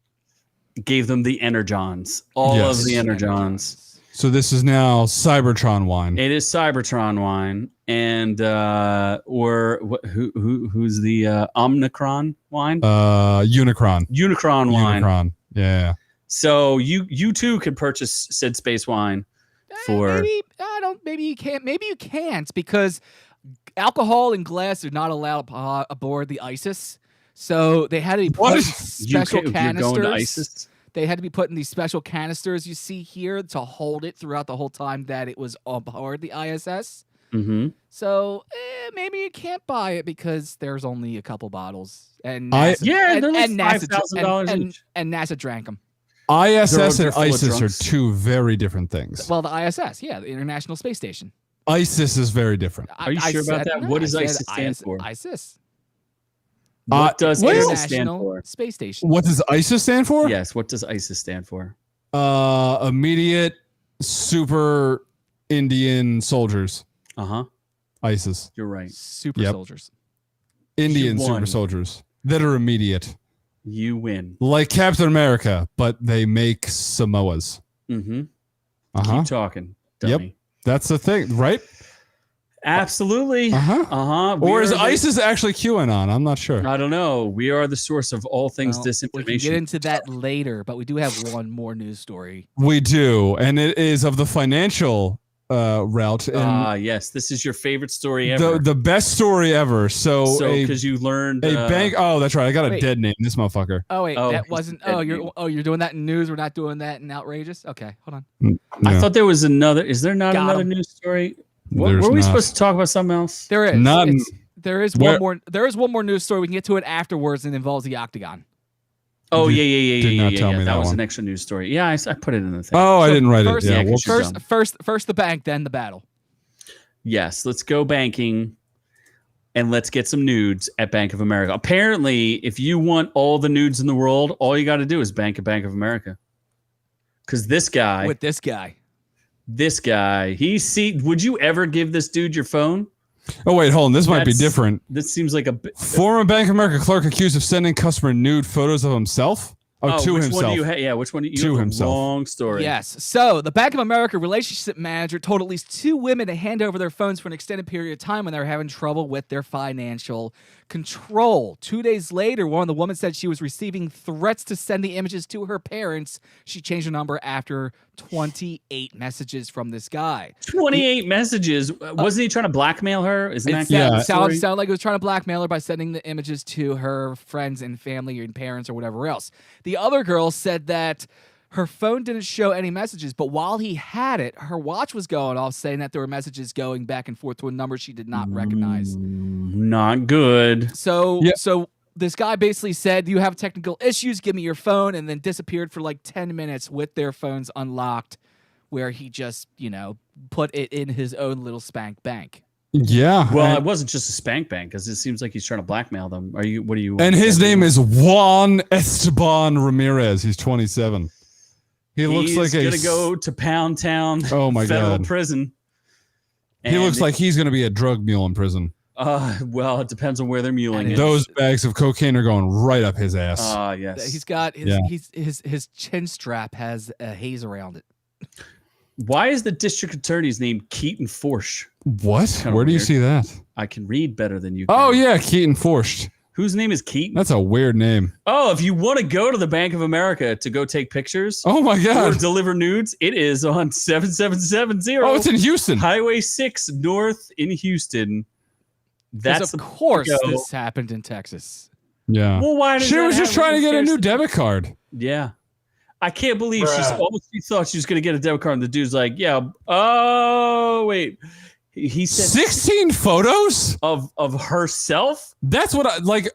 Gave them the energons, all Yes. of the energons. So this is now Cybertron wine. It is Cybertron wine, and who's the Omnicron wine? Unicron. Unicron wine. Unicron. Yeah. So you too can purchase said space wine for. Maybe you can't. Maybe you can't because alcohol and glass are not allowed aboard the ISIS. So they had to be put in special You're canisters. going to ISIS? They had to be put in these special canisters you see here to hold it throughout the whole time that it was aboard the ISS. Mm-hmm. So maybe you can't buy it because there's only a couple bottles. And they're like and NASA $5,000 each. and NASA drank them. ISS They're and full of ISIS are drunks. two very different things. Well, the ISS, yeah, the International Space Station. ISIS is very different. Are you sure about that? What does ISIS stand for? ISIS. What does well, ISIS stand International for? Space Station. What does ISIS stand for? Yes, what does ISIS stand for? Immediate super Indian soldiers. Uh-huh. ISIS. You're right. Super Yep. soldiers. Indian You won. super soldiers that are immediate. You win. Like Captain America, but they make Samoas. Mm-hmm. Uh-huh. Keep talking, dummy. That's the thing, right? Absolutely. Uh-huh. Uh-huh. Or is ISIS actually QAnon? I'm not sure. I don't know. We are the source of all things Well, we can disinformation. get into that later, but we do have one more news story. We do, and it is of the financial route. And Yes. This is your favorite story ever. the best story ever. So because you learned a bank. Oh, that's right. I got a Wait. dead name. This motherfucker. Oh wait, Oh, that he's wasn't. dead, Oh, dude. you're doing that in news. We're not doing that in outrageous. Okay, hold on. I No, thought there was another. Is there not Got another him. news story? there's Were we not. supposed to talk about something else? There is. Not- There is Where- one more. There is one more news story. We can get to it afterwards, and it involves the Octagon. Oh, You yeah. did not tell me That that was one. an extra news story. Yeah, I put it in the thing. Oh, I So didn't write first- it. Yeah, yeah, we'll 'cause you're First the bank, then the battle. Yes, let's go banking and let's get some nudes at Bank of America. Apparently, if you want all the nudes in the world, all you got to do is bank at Bank of America. Because this guy, With this guy. would you ever give this dude your phone? Oh wait, hold on. This might be That's- different. This seems like a bit. Former Bank of America clerk accused of sending customer nude photos of himself. Oh, to which himself. one do you have? Which one do you To have? himself. Long story. Yes. So the Bank of America relationship manager told at least 2 women to hand over their phones for an extended period of time when they were having trouble with their financial control. 2 days later, one of the women said she was receiving threats to send the images to her parents. She changed her number after 28 messages from this guy. 28 messages. Wasn't he trying to blackmail her? Isn't that Yeah. kind of story? Sounded like he was trying to blackmail her by sending the images to her friends and family and parents or whatever else. The other girl said that her phone didn't show any messages, but while he had it, her watch was going off saying that there were messages going back and forth to a number she did not recognize. Not good. So Yeah. so this guy basically said, "You have technical issues, give me your phone," and then disappeared for like 10 minutes with their phones unlocked, where he just, put it in his own little spank bank. Yeah. Well, and, it wasn't just a spank bank because it seems like he's trying to blackmail them. What are you? and his name is Juan Esteban Ramirez. He's 27. He looks He's like a. gonna go to Pound Town. Oh my federal God. prison. He looks like he's going to be a drug mule in prison. Well, it depends on where they're muling And it. Those bags of cocaine are going right up his ass. Yes. He's got his Yeah. his chin strap has a haze around it. Why is the district attorney's name Keaton Forsh? What? kinda Where do you weird. see that? I can read better than you can. Oh yeah, Keaton Forsht. Whose name is Keaton? That's a weird name. Oh, if you want to go to the Bank of America to go take pictures Oh my or God. deliver nudes, it is on 7770 Oh, it's in Houston. Highway 6 North in Houston. Because That's of course go. this happened in Texas. Yeah. Well, why does She that was just happen? trying to get a new Seriously. debit card. Yeah. I can't believe Bruh. she thought she was going to get a debit card. And the dude's like, yeah. Oh, wait. He said 16 photos? of herself? That's what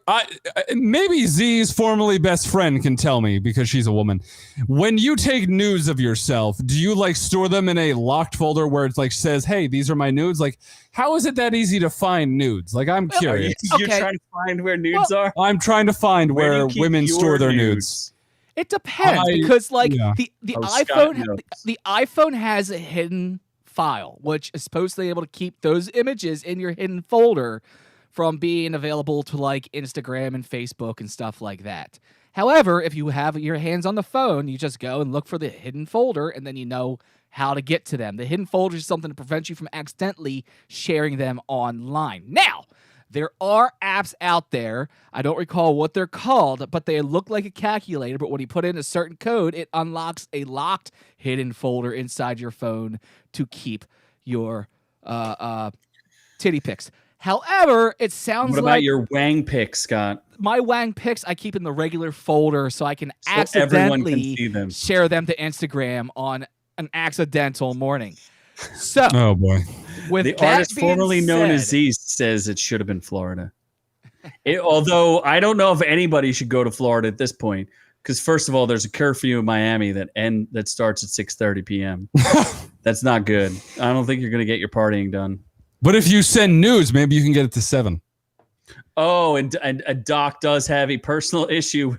I maybe Z's formerly best friend can tell me because she's a woman. When you take nudes of yourself, do you like store them in a locked folder where it's like says, "Hey, these are my nudes"? Like, how is it that easy to find nudes? Like, I'm Are you, curious. you're Okay. trying to find where nudes are? I'm trying to find Where do where you keep women your store their nudes. It depends I- because like yeah. the Oh, Scott iPhone knows. the iPhone has a hidden file which is supposed to be able to keep those images in your hidden folder from being available to like Instagram and Facebook and stuff like that. However, if you have your hands on the phone, you just go and look for the hidden folder and then you know how to get to them. The hidden folder is something to prevent you from accidentally sharing them online. Now, there are apps out there. I don't recall what they're called, but they look like a calculator. But when you put in a certain code, it unlocks a locked hidden folder inside your phone to keep your titty pics. However, it sounds What about like your Wang pic, Scott? my Wang pics I keep in the regular folder so I can So everyone can accidentally see them. share them to Instagram on an accidental morning. So, Oh boy. with The that artist being formerly known as said- Z says it should have been Florida. Although I don't know if anybody should go to Florida at this point, because first of all, there's a curfew in Miami that starts at 6:30 p.m. That's not good. I don't think you're going to get your partying done. But if you send nudes, maybe you can get it to 7. Oh, and Doc does have a personal issue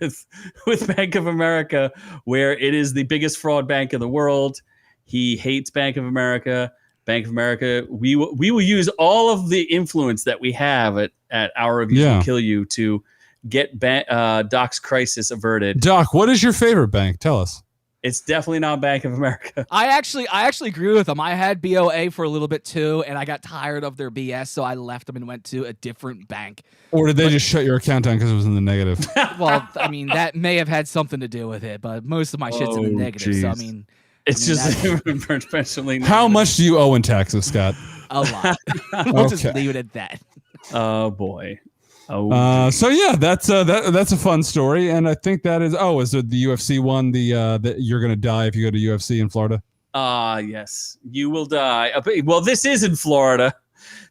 with Bank of America, where it is the biggest fraud bank in the world. He hates Bank of America. Bank of America, we will use all of the influence that we have at Our Reviews Will Kill You to get Doc's crisis averted. Doc, what is your favorite bank? Tell us. It's definitely not Bank of America. I actually agree with them. I had BOA for a little bit too, and I got tired of their BS, so I left them and went to a different bank. Or did they just shut your account down because it was in the negative? Well, I mean, that may have had something to do with it, but most of my shit's in the negative. So I mean, especially. How much do you owe in taxes, Scott? A lot. We'll just leave it at that. Oh boy. Oh. So yeah, that's a fun story, and I think that is. Oh, is it the UFC one? That you're gonna die if you go to UFC in Florida? Yes, you will die. Well, this is in Florida,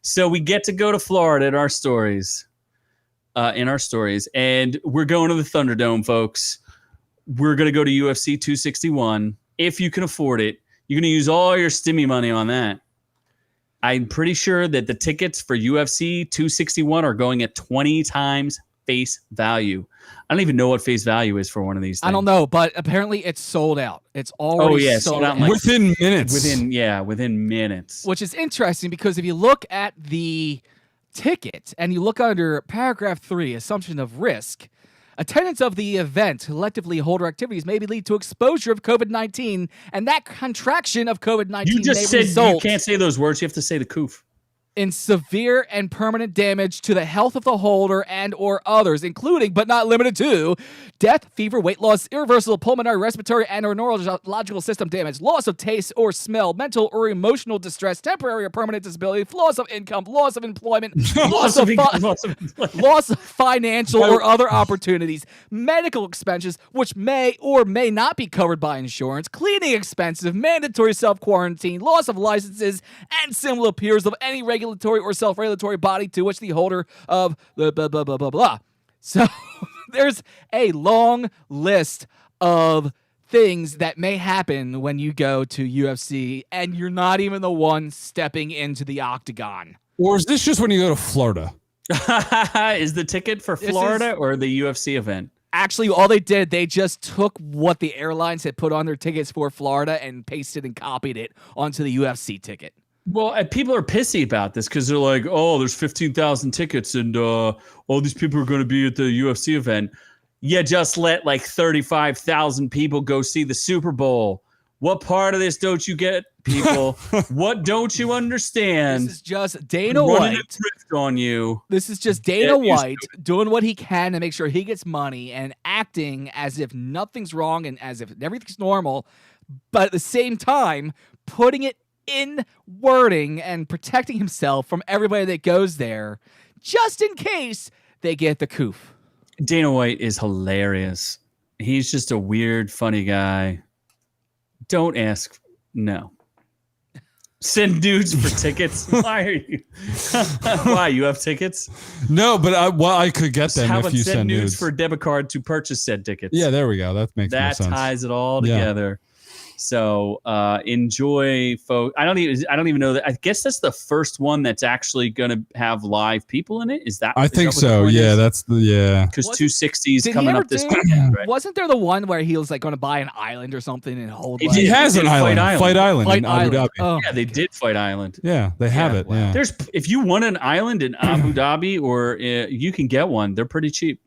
so we get to go to Florida in our stories. And we're going to the Thunderdome, folks. We're gonna go to UFC 261 if you can afford it. You're gonna use all your stimmy money on that. I'm pretty sure that the tickets for UFC 261 are going at 20 times face value. I don't even know what face value is for one of these things. I don't know, but apparently it's sold out. It's already sold out. Within minutes. Within minutes. Which is interesting because if you look at the ticket and you look under paragraph 3, assumption of risk, attendance of the event, collectively holder activities, may lead to exposure of COVID-19, and that contraction of COVID-19 You just may said result you can't say those words. You have to say the coof. in severe and permanent damage to the health of the holder and or others, including but not limited to death, fever, weight loss, irreversible pulmonary, respiratory, and or neurological system damage, loss of taste or smell, mental or emotional distress, temporary or permanent disability, loss of income, loss of employment, loss of financial or other opportunities, medical expenses which may or may not be covered by insurance, cleaning expenses, mandatory self-quarantine, loss of licenses, and similar peers of any regulatory or self-regulatory body to which the holder of blah, blah, blah, blah, blah, blah. So there's a long list of things that may happen when you go to UFC and you're not even the one stepping into the octagon. Or is this just when you go to Florida? Is the ticket for Florida or the UFC event? Actually, all they did, they just took what the airlines had put on their tickets for Florida and pasted and copied it onto the UFC ticket. Well, people are pissy about this because they're like, oh, there's 15,000 tickets and all these people are going to be at the UFC event. You just let like 35,000 people go see the Super Bowl. What part of this don't you get, people? What don't you understand? This is just Dana White on you. This is just Dana White doing what he can to make sure he gets money and acting as if nothing's wrong and as if everything's normal, but at the same time putting it in wording and protecting himself from everybody that goes there, just in case they get the coof. Dana White is hilarious. He's just a weird, funny guy. Don't ask. No. Send dudes for tickets. Why are you? Why you have tickets? No, but I could get them How if about you send send nudes for a debit card to purchase said tickets? Yeah, there we go. That makes more sense. That ties it all together. So enjoy, folks. I don't even know that. I guess that's the first one that's actually going to have live people in it. Is that? I think so. Yeah, that's the Because 260 is coming up this weekend. Right? Wasn't there the one where he was like going to buy an island or something and hold? He has an island. Fight Island in Abu Dhabi. Oh. Yeah, they did Fight Island. Yeah, they have it. Yeah. There's if you want an island in Abu Dhabi, or you can get one. They're pretty cheap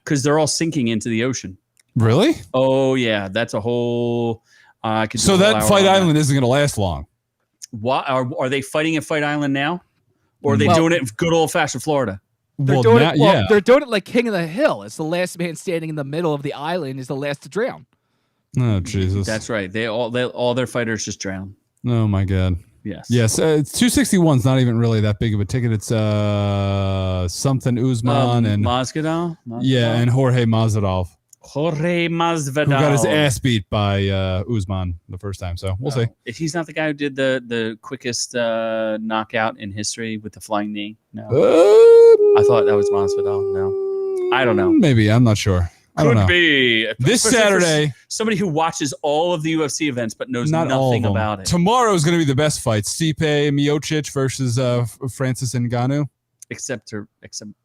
because they're all sinking into the ocean. Really? Oh yeah, that's a whole. So that Fight Island isn't going to last long. What are they fighting at Fight Island now, or are they doing it in good old fashioned Florida? They're doing it like King of the Hill. It's the last man standing in the middle of the island is the last to drown. Oh Jesus! That's right. They all their fighters just drown. Oh my God. Yes. Yes. It's 261's not even really that big of a ticket. It's something Usman and Masvidal. Yeah, and Jorge Masvidal. Jorge Masvidal. Who got his ass beat by Usman the first time. So we'll see. If he's not the guy who did the quickest knockout in history with the flying knee. No. I thought that was Masvidal. No. I don't know. Maybe. I'm not sure. I don't know. Could be. This Especially for Saturday. Somebody who watches all of the UFC events but knows Not all of nothing them. about it. Tomorrow is going to be the best fight. Stipe Miocic versus Francis Ngannou. Except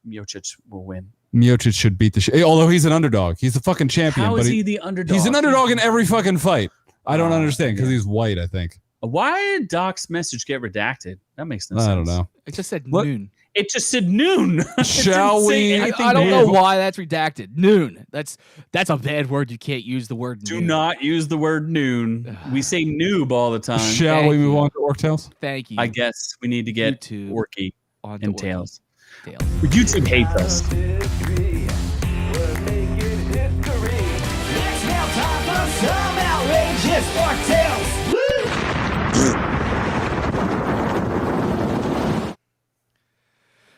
Miocic will win. Miocic should beat the shit. Although he's an underdog. He's the fucking champion. How but is he the underdog? He's an underdog in every fucking fight. I don't understand because he's white, I think. Why did Doc's message get redacted? That makes no sense. I don't know. It just said What? noon. It just said noon. Shall we? I don't know why that's redacted. Noon. That's a bad word. You can't use the word Do noon. not use the word noon. We say noob all the time. Shall we move on to Orc Tales? Thank you. I guess we need to get YouTube Orky on and the Tails. Tails. YouTube hates us.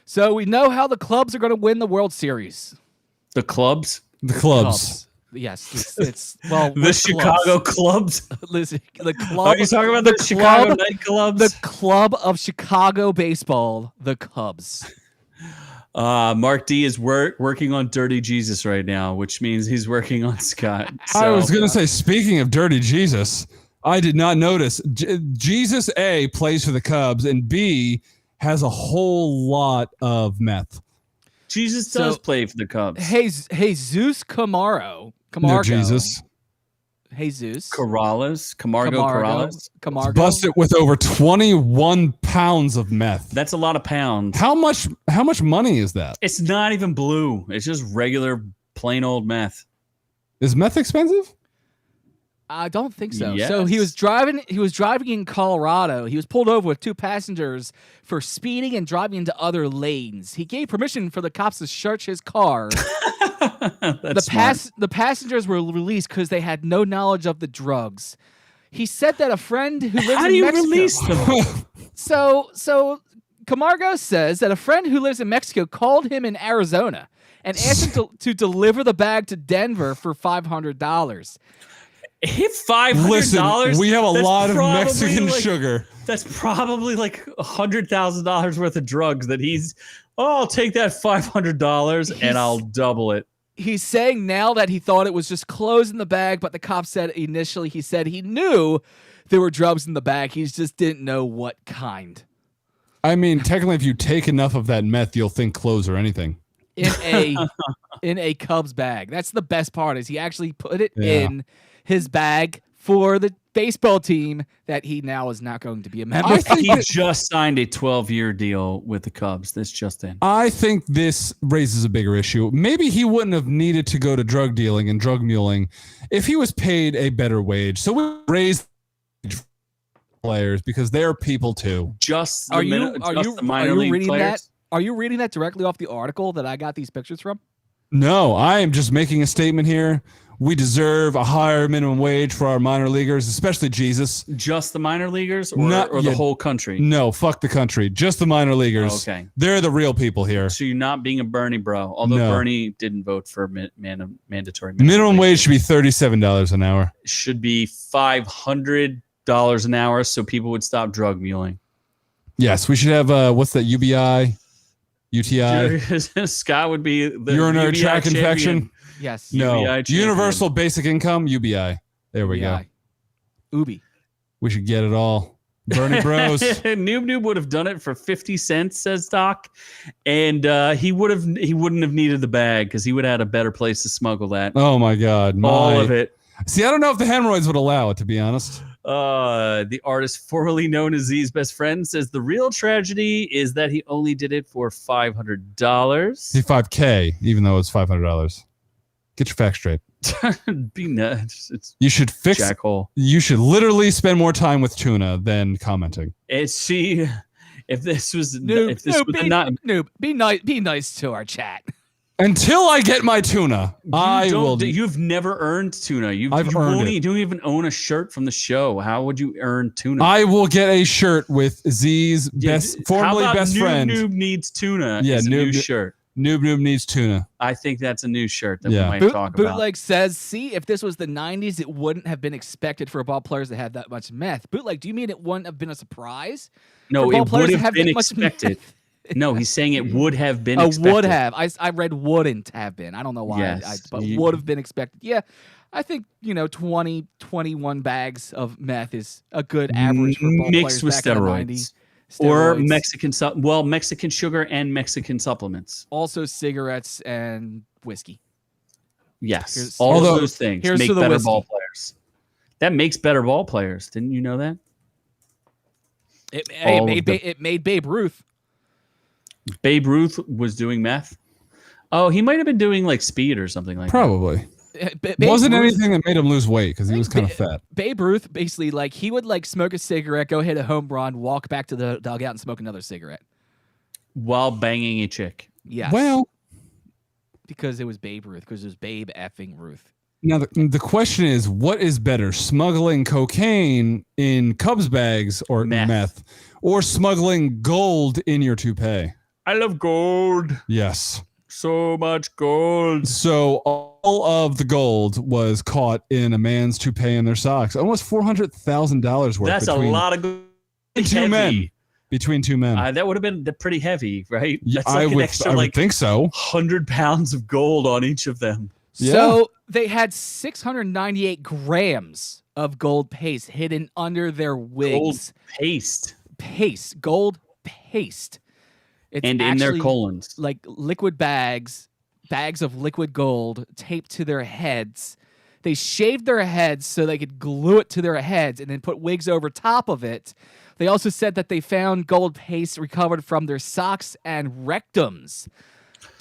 So we know how the clubs are going to win the World Series. The clubs? The clubs. Yes, it's well The what Chicago clubs? Listen, the club. Are you talking about the Chicago nightclubs? The club of Chicago baseball, the Cubs. Mark D is working on Dirty Jesus right now, which means he's working on Scott. I was going to say, speaking of Dirty Jesus, I did not notice. Jesus A plays for the Cubs and B has a whole lot of meth. Jesus does play for the Cubs. Jesus Camargo. No, Jesus. Jesus. Camargo. Busted with over 21 pounds of meth. That's a lot of pounds. How much money is that? It's not even blue. It's just regular, plain old meth. Is meth expensive? I don't think so. Yes. So he was driving in Colorado. He was pulled over with two passengers for speeding and driving into other lanes. He gave permission for the cops to search his car. The passengers were released because they had no knowledge of the drugs. He said that a friend who lives How in do you Mexico, release them? So Camargo says that a friend who lives in Mexico called him in Arizona and asked him to deliver the bag to Denver for $500. Hit $500. Listen, we have a lot of probably Mexican sugar. That's probably like $100,000 worth of drugs that I'll take that $500 and I'll double it. He's saying now that he thought it was just clothes in the bag, but the cop said initially he said he knew there were drugs in the bag. He just didn't know what kind. I mean, technically, if you take enough of that meth, you'll think clothes or anything. In a Cubs bag. That's the best part is he actually put it in his bag for the baseball team that he now is not going to be a member of. He just signed a 12-year deal with the Cubs. This just in. I think this raises a bigger issue. Maybe he wouldn't have needed to go to drug dealing and drug muling if he was paid a better wage. So we raise players because they're people too. Are you reading that directly off the article that I got these pictures from? No, I am just making a statement here. We deserve a higher minimum wage for our minor leaguers, especially Jesus. Just the minor leaguers or the whole country? No, fuck the country. Just the minor leaguers. Okay. They're the real people here. So you're not being a Bernie bro, although Bernie didn't vote for mandatory minimum wage should be $37 an hour. Should be $500 an hour so people would stop drug muling. Yes, we should have, what's that, UBI? UTI? Scott would be the urinary UBI tract champion. infection? Yes. No. UBI Universal basic income, UBI. There we go. Ubi. We should get it all. Bernie Bros. Noob would have done it for 50 cents, says Doc, and he wouldn't have needed the bag because he would have had a better place to smuggle that. Oh my God, all of it. See, I don't know if the hemorrhoids would allow it, to be honest. The artist formerly known as Z's best friend says the real tragedy is that he only did it for $500. See, $5K, even though it's $500. Get your facts straight. Be nuts. You should fix jackhole. You should literally spend more time with tuna than commenting. If this was Noob, be nice to our chat. Until I get my tuna, I will. You've never earned tuna. You don't even own a shirt from the show. How would you earn tuna? I will get a shirt with Z's formerly best friend. Noob needs tuna. Yeah, new shirt. Noob needs tuna. I think that's a new shirt that we Yeah. might talk about. Bootleg says, see, if this was the 90s, it wouldn't have been expected for ball players to have that much meth. Bootleg, do you mean it wouldn't have been a surprise? No, for ball it players would to have have been that much expected. meth? No, he's saying it would have been Oh, expected. would have. I read wouldn't have been. I don't know why, Yes, but you- would have been expected. Yeah, I think 20, 21 bags of meth is a good average for ball Mixed players with back in the steroids. 90s. Or Steroids. Mexican sugar and Mexican supplements. Also cigarettes and whiskey. Yes, Here's- all here's- those things here's make to the better whiskey. ball players. That makes better ball players. Didn't you know that? It made Babe Ruth. Babe Ruth was doing meth. Oh, he might have been doing like speed or something like Probably. Babe Wasn't Ruth- anything that made him lose weight because he was kind of fat. Babe Ruth basically he would smoke a cigarette, go hit a home run, walk back to the dugout and smoke another cigarette. that while banging a chick. Yes. Well, because it was Babe Ruth, because it was Babe effing Ruth. now the question is, what is better, smuggling cocaine in Cubs bags or meth, or smuggling gold in your toupee? I love gold. Yes. So much gold. So all of the gold was caught in a man's toupee and their socks. Almost $400,000 worth. That's a lot of gold. two men. Between two men. That would have been pretty heavy, right? Yeah, That's like I an would, extra I would think so. 100 pounds of gold on each of them. Yeah. So they had 698 grams of gold paste hidden under their wigs. Gold paste. Gold paste. It's And in their actually colons. like liquid bags of liquid gold taped to their heads. They shaved their heads so they could glue it to their heads and then put wigs over top of it. They also said that they found gold paste recovered from their socks and rectums.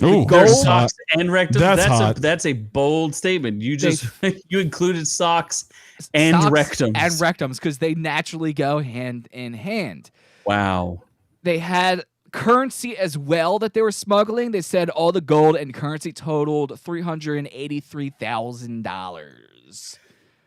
Ooh, Their that's socks hot. and rectums. That's hot. That's a bold statement. You just you included socks and Socks rectums. And rectums because they naturally go hand in hand. Wow. They had currency as well that they were smuggling. They said all the gold and currency totaled $383,000.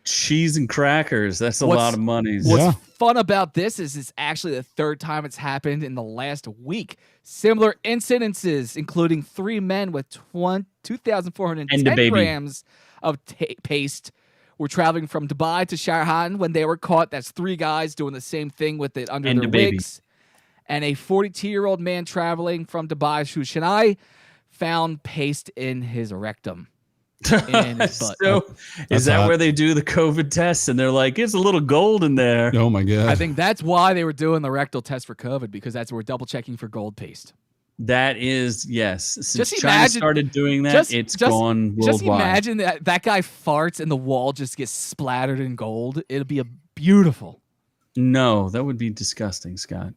Cheese and crackers. That's a lot of money. What's fun about this is it's actually the third time it's happened in the last week. Similar incidences, including 3 men with 2,410 grams of paste, were traveling from Dubai to Sharjah when they were caught. That's 3 guys doing the same thing with it under their wigs. And a 42-year-old man traveling from Dubai to Chennai found paste in his rectum. In his butt. So, is that where they do the COVID tests and they're like, it's a little gold in there? Oh my God. I think that's why they were doing the rectal test for COVID, because that's where we're double checking for gold paste. That is, yes. Since Just China imagine- started doing that, it's gone worldwide. Just imagine that guy farts and the wall just gets splattered in gold. It'll be beautiful. No, that would be disgusting, Scott.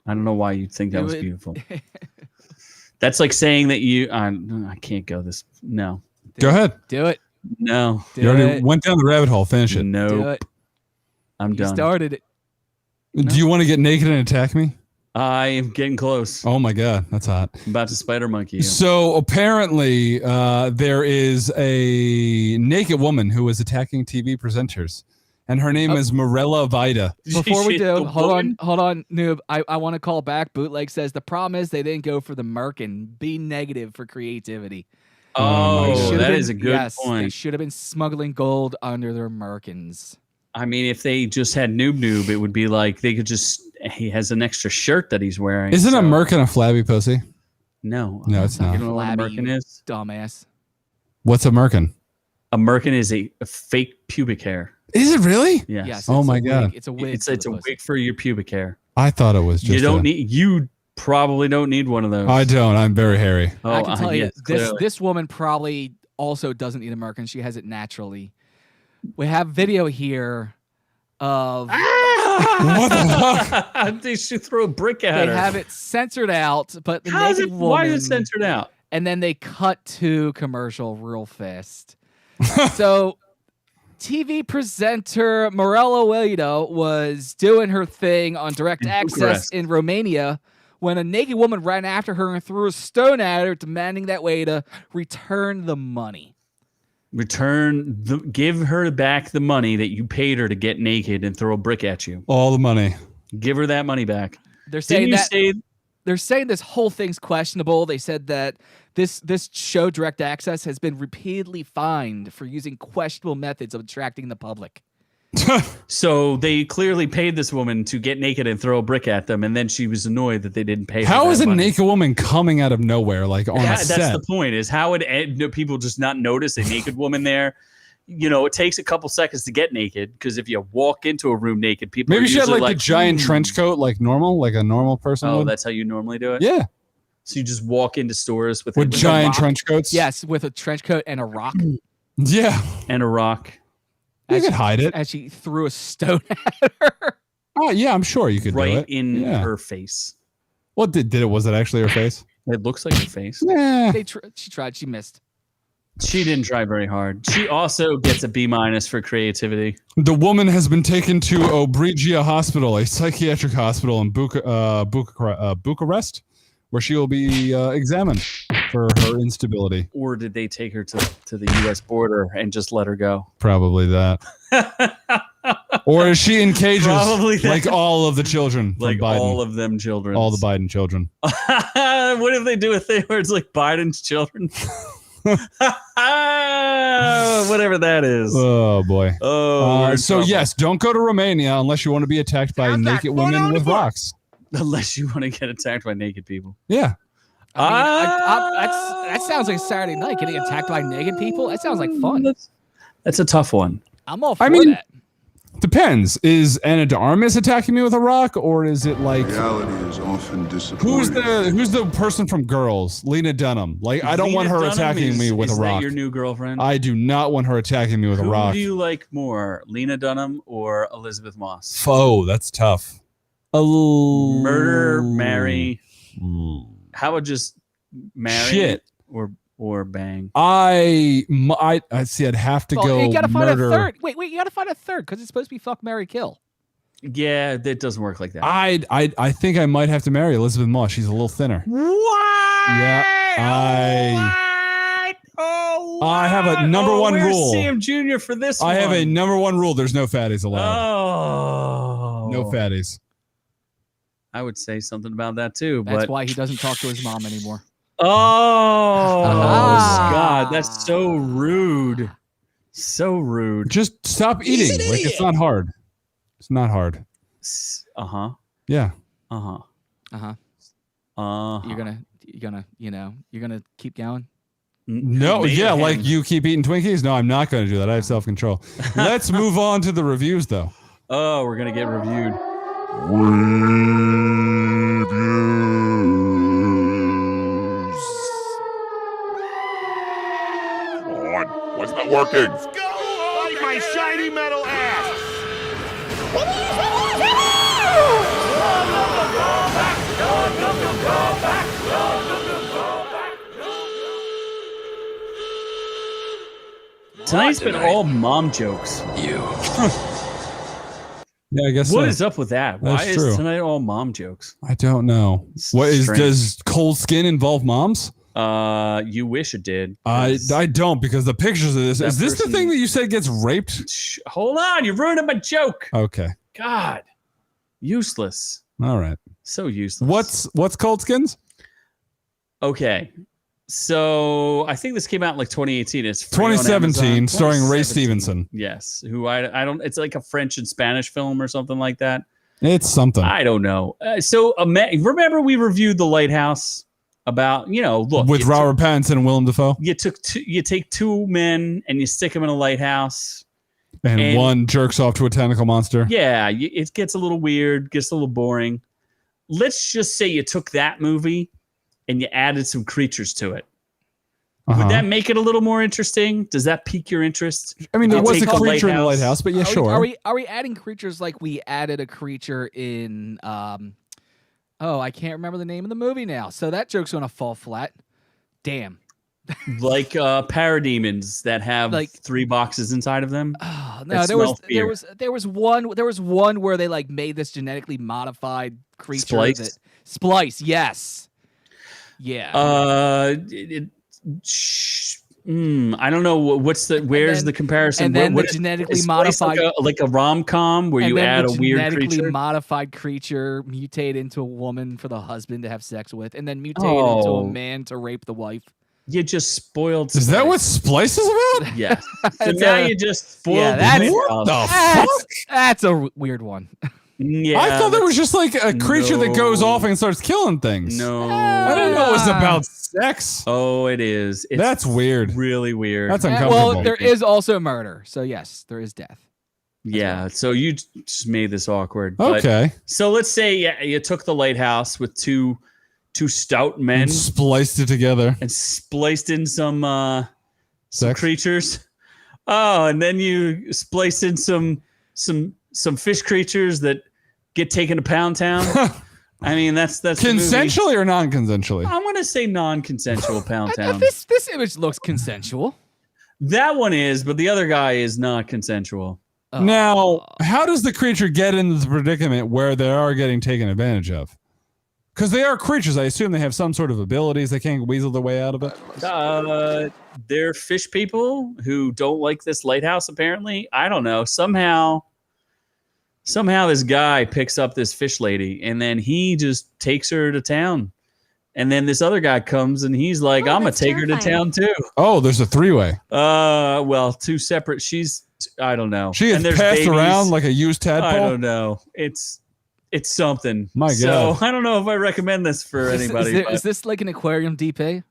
I don't know why you'd think that was beautiful. That's like saying that I can't go this. No. Go ahead. Do it. No. You already went down the rabbit hole. Finish it. No. Do it. I'm done. You started it. Do you want to get naked and attack me? I am getting close. Oh my God, that's hot. I'm about to spider monkey you. So apparently, there is a naked woman who is attacking TV presenters, and her name is Morella Vida. Before we Shit, do, the hold woman? on, noob. I want to call back. Bootleg says the problem is they didn't go for the Merkin. Be negative for creativity. Oh, Should've that been- is a good yes, They point. should have been smuggling gold under their Merkins. I mean, if they just had Noob, it would be like they could just. He has an extra shirt that he's wearing. Isn't a so- Merkin a flabby pussy? No. No, it's You not. don't know what a Flabby, Merkin is? Dumbass. What's a Merkin? A Merkin is a fake pubic hair. Is it really? Yes. Yes. Oh it's my a God. wig. It's a wig. It's for a the pussy. wig for your pubic hair. I thought it was just. You don't need. You probably don't need one of those. I don't. I'm very hairy. Oh, I can tell you, yes, this clearly. this woman probably also doesn't need a Merkin. She has it naturally. We have video here of What the fuck? They should throw a brick at they her. have it censored out, but the How is naked it? woman. Why is it censored out? And then they cut to commercial real fast. So, TV presenter Morella Wildo was doing her thing on direct In access Bucharest. in Romania when a naked woman ran after her and threw a stone at her, demanding that Wildo return the money. Give her back the money that you paid her to get naked and throw a brick at you. All the money. Give her that money back. They're saying Didn't you that say they're saying this whole thing's questionable. They said that this show, Direct Access, has been repeatedly fined for using questionable methods of attracting the public. So they clearly paid this woman to get naked and throw a brick at them, and then she was annoyed that they didn't pay her. How is a money. naked woman coming out of nowhere, like on a set? That's the point. Is how would people just not notice a naked woman there? You know, it takes a couple seconds to get naked because if you walk into a room naked, people Maybe she had like a like giant trench coat, like normal, like a normal person. Oh, would? that's how you normally do it. Yeah. So you just walk into stores with giant trench coats. Yes, with a trench coat and a rock. Yeah, and a rock. You could hide it. As she threw a stone at her. Oh yeah, I'm sure you could do right it. in her face. What did it? Was it actually her face? It looks like her face. Yeah. She tried. She missed. She didn't try very hard. She also gets a B- for creativity. The woman has been taken to Obrigia Hospital, a psychiatric hospital in Bucharest, where she will be examined for her instability. Or did they take her to the U.S. border and just let her go? Probably that. Or is she in cages Probably that. like all of the children from Like Biden? all of them children. All the Biden children. What if they do a thing where it's like Biden's children? Whatever that is. Oh boy. Oh. we're in So trouble. yes, don't go to Romania unless you want to be attacked by naked women with rocks. Unless you want to get attacked by naked people. Yeah. That sounds like Saturday night, getting attacked by naked people. That sounds like fun. That's a tough one. I'm all for that. Depends. Is Anna de Armas attacking me with a rock, or is it like reality is often disappointing? who's the person from Girls? Lena Dunham. Like I don't want her attacking me with a rock. Is that your new girlfriend? I do not want her attacking me with a rock. Who do you like more, Lena Dunham or Elizabeth Moss? Oh, that's tough. Murder, marry. How about just marry? Shit. Or bang. I see. I'd have to go. You gotta find murder. a third. Wait, you gotta find a third because it's supposed to be fuck, marry, kill. Yeah, that doesn't work like that. I think I might have to marry Elizabeth Moss. She's a little thinner. What? Yeah. I have a number one where's rule. Sam Jr. for this I have a one? number one rule. There's no fatties allowed. Oh. No fatties. I would say something about that too. That's but why he doesn't talk to his mom anymore. Oh, Ah. God, that's so rude. So rude. Just stop eating. Like it's not hard. It's not hard. Uh-huh. Yeah. Uh-huh. Uh-huh. Uh-huh. You're gonna keep going. No, yeah, like you keep eating Twinkies? No, I'm not going to do that. I have self-control. Let's move on to the reviews, though. Oh, we're going to get reviewed. Come on, why is not working? Like my shiny metal ass. Tonight's been all mom jokes. You. Yeah, I guess What so. is up with that? Why That's is true. tonight all mom jokes? I don't know. What is? Strange. Does Coldskin involve moms? You wish it did. I don't, because the pictures of this. That Is this the person- thing that you said gets raped? Hold on, you're ruining my joke. Okay. God. Useless. All right. So useless. What's Coldskin's? Okay. So I think this came out in like 2018. It's free on 2017, Amazon. starring Ray 2017. Stevenson. Yes. Who I don't. It's like a French and Spanish film or something like that. It's something. I don't know. Remember we reviewed The Lighthouse about look With Robert Pattinson and Willem Dafoe. You take two men and you stick them in a lighthouse. And one jerks off to a tentacle monster. Yeah, it gets a little weird, gets a little boring. Let's just say you took that movie and you added some creatures to it. Would that make it a little more interesting? Does that pique your interest? I mean, there You was a take the creature in the lighthouse, but yeah, sure. Are we adding creatures like we added a creature in I can't remember the name of the movie now. So that joke's gonna fall flat. Damn. Like parademons that have Like 3 boxes inside of them. Oh, no, that smell fear. there was one where they like made this genetically modified creature. Splice? Splice, yes. Yeah. I don't know where's the comparison. And then what the is- genetically is Splice modified, like a rom-com where and you then add the a weird genetically creature. modified creature mutate into a woman for the husband to have sex with, and then mutate into a man to rape the wife. You just spoiled. Is that what Splice is about? Yes. So It's now a- you just spoiled. Yeah, that's- What the fuck? That's a weird one. Yeah, I thought there was just like a creature that goes No. off and starts killing things. No. I didn't know it was about sex. Oh, it is. It's That's weird. Really weird. That's uncomfortable. Well, there is also murder, so yes, there is death. Yeah. So you just made this awkward. But- Okay. So let's say you took the lighthouse with two stout men And spliced it together. and spliced in some Sex. creatures. Oh, and then you spliced in some fish creatures that get taken to Pound Town. I mean, that's the movie. Consensually or non-consensually? I'm gonna say non-consensual Pound Town. This image looks consensual. That one is, but the other guy is not consensual. Now, how does the creature get into the predicament where they are getting taken advantage of? Because they are creatures. I assume they have some sort of abilities. They can't weasel their way out of it. They're fish people who don't like this lighthouse. Apparently, I don't know. Somehow this guy picks up this fish lady, and then he just takes her to town. And then this other guy comes, and he's like, "I'm gonna take her to town too." Oh, there's a three-way. Well, two separate. I don't know. She And gets there's passed babies. around like a used I tadpole. don't know. It's something. My So God. I don't know if I recommend this for anybody. Is this like an aquarium DP?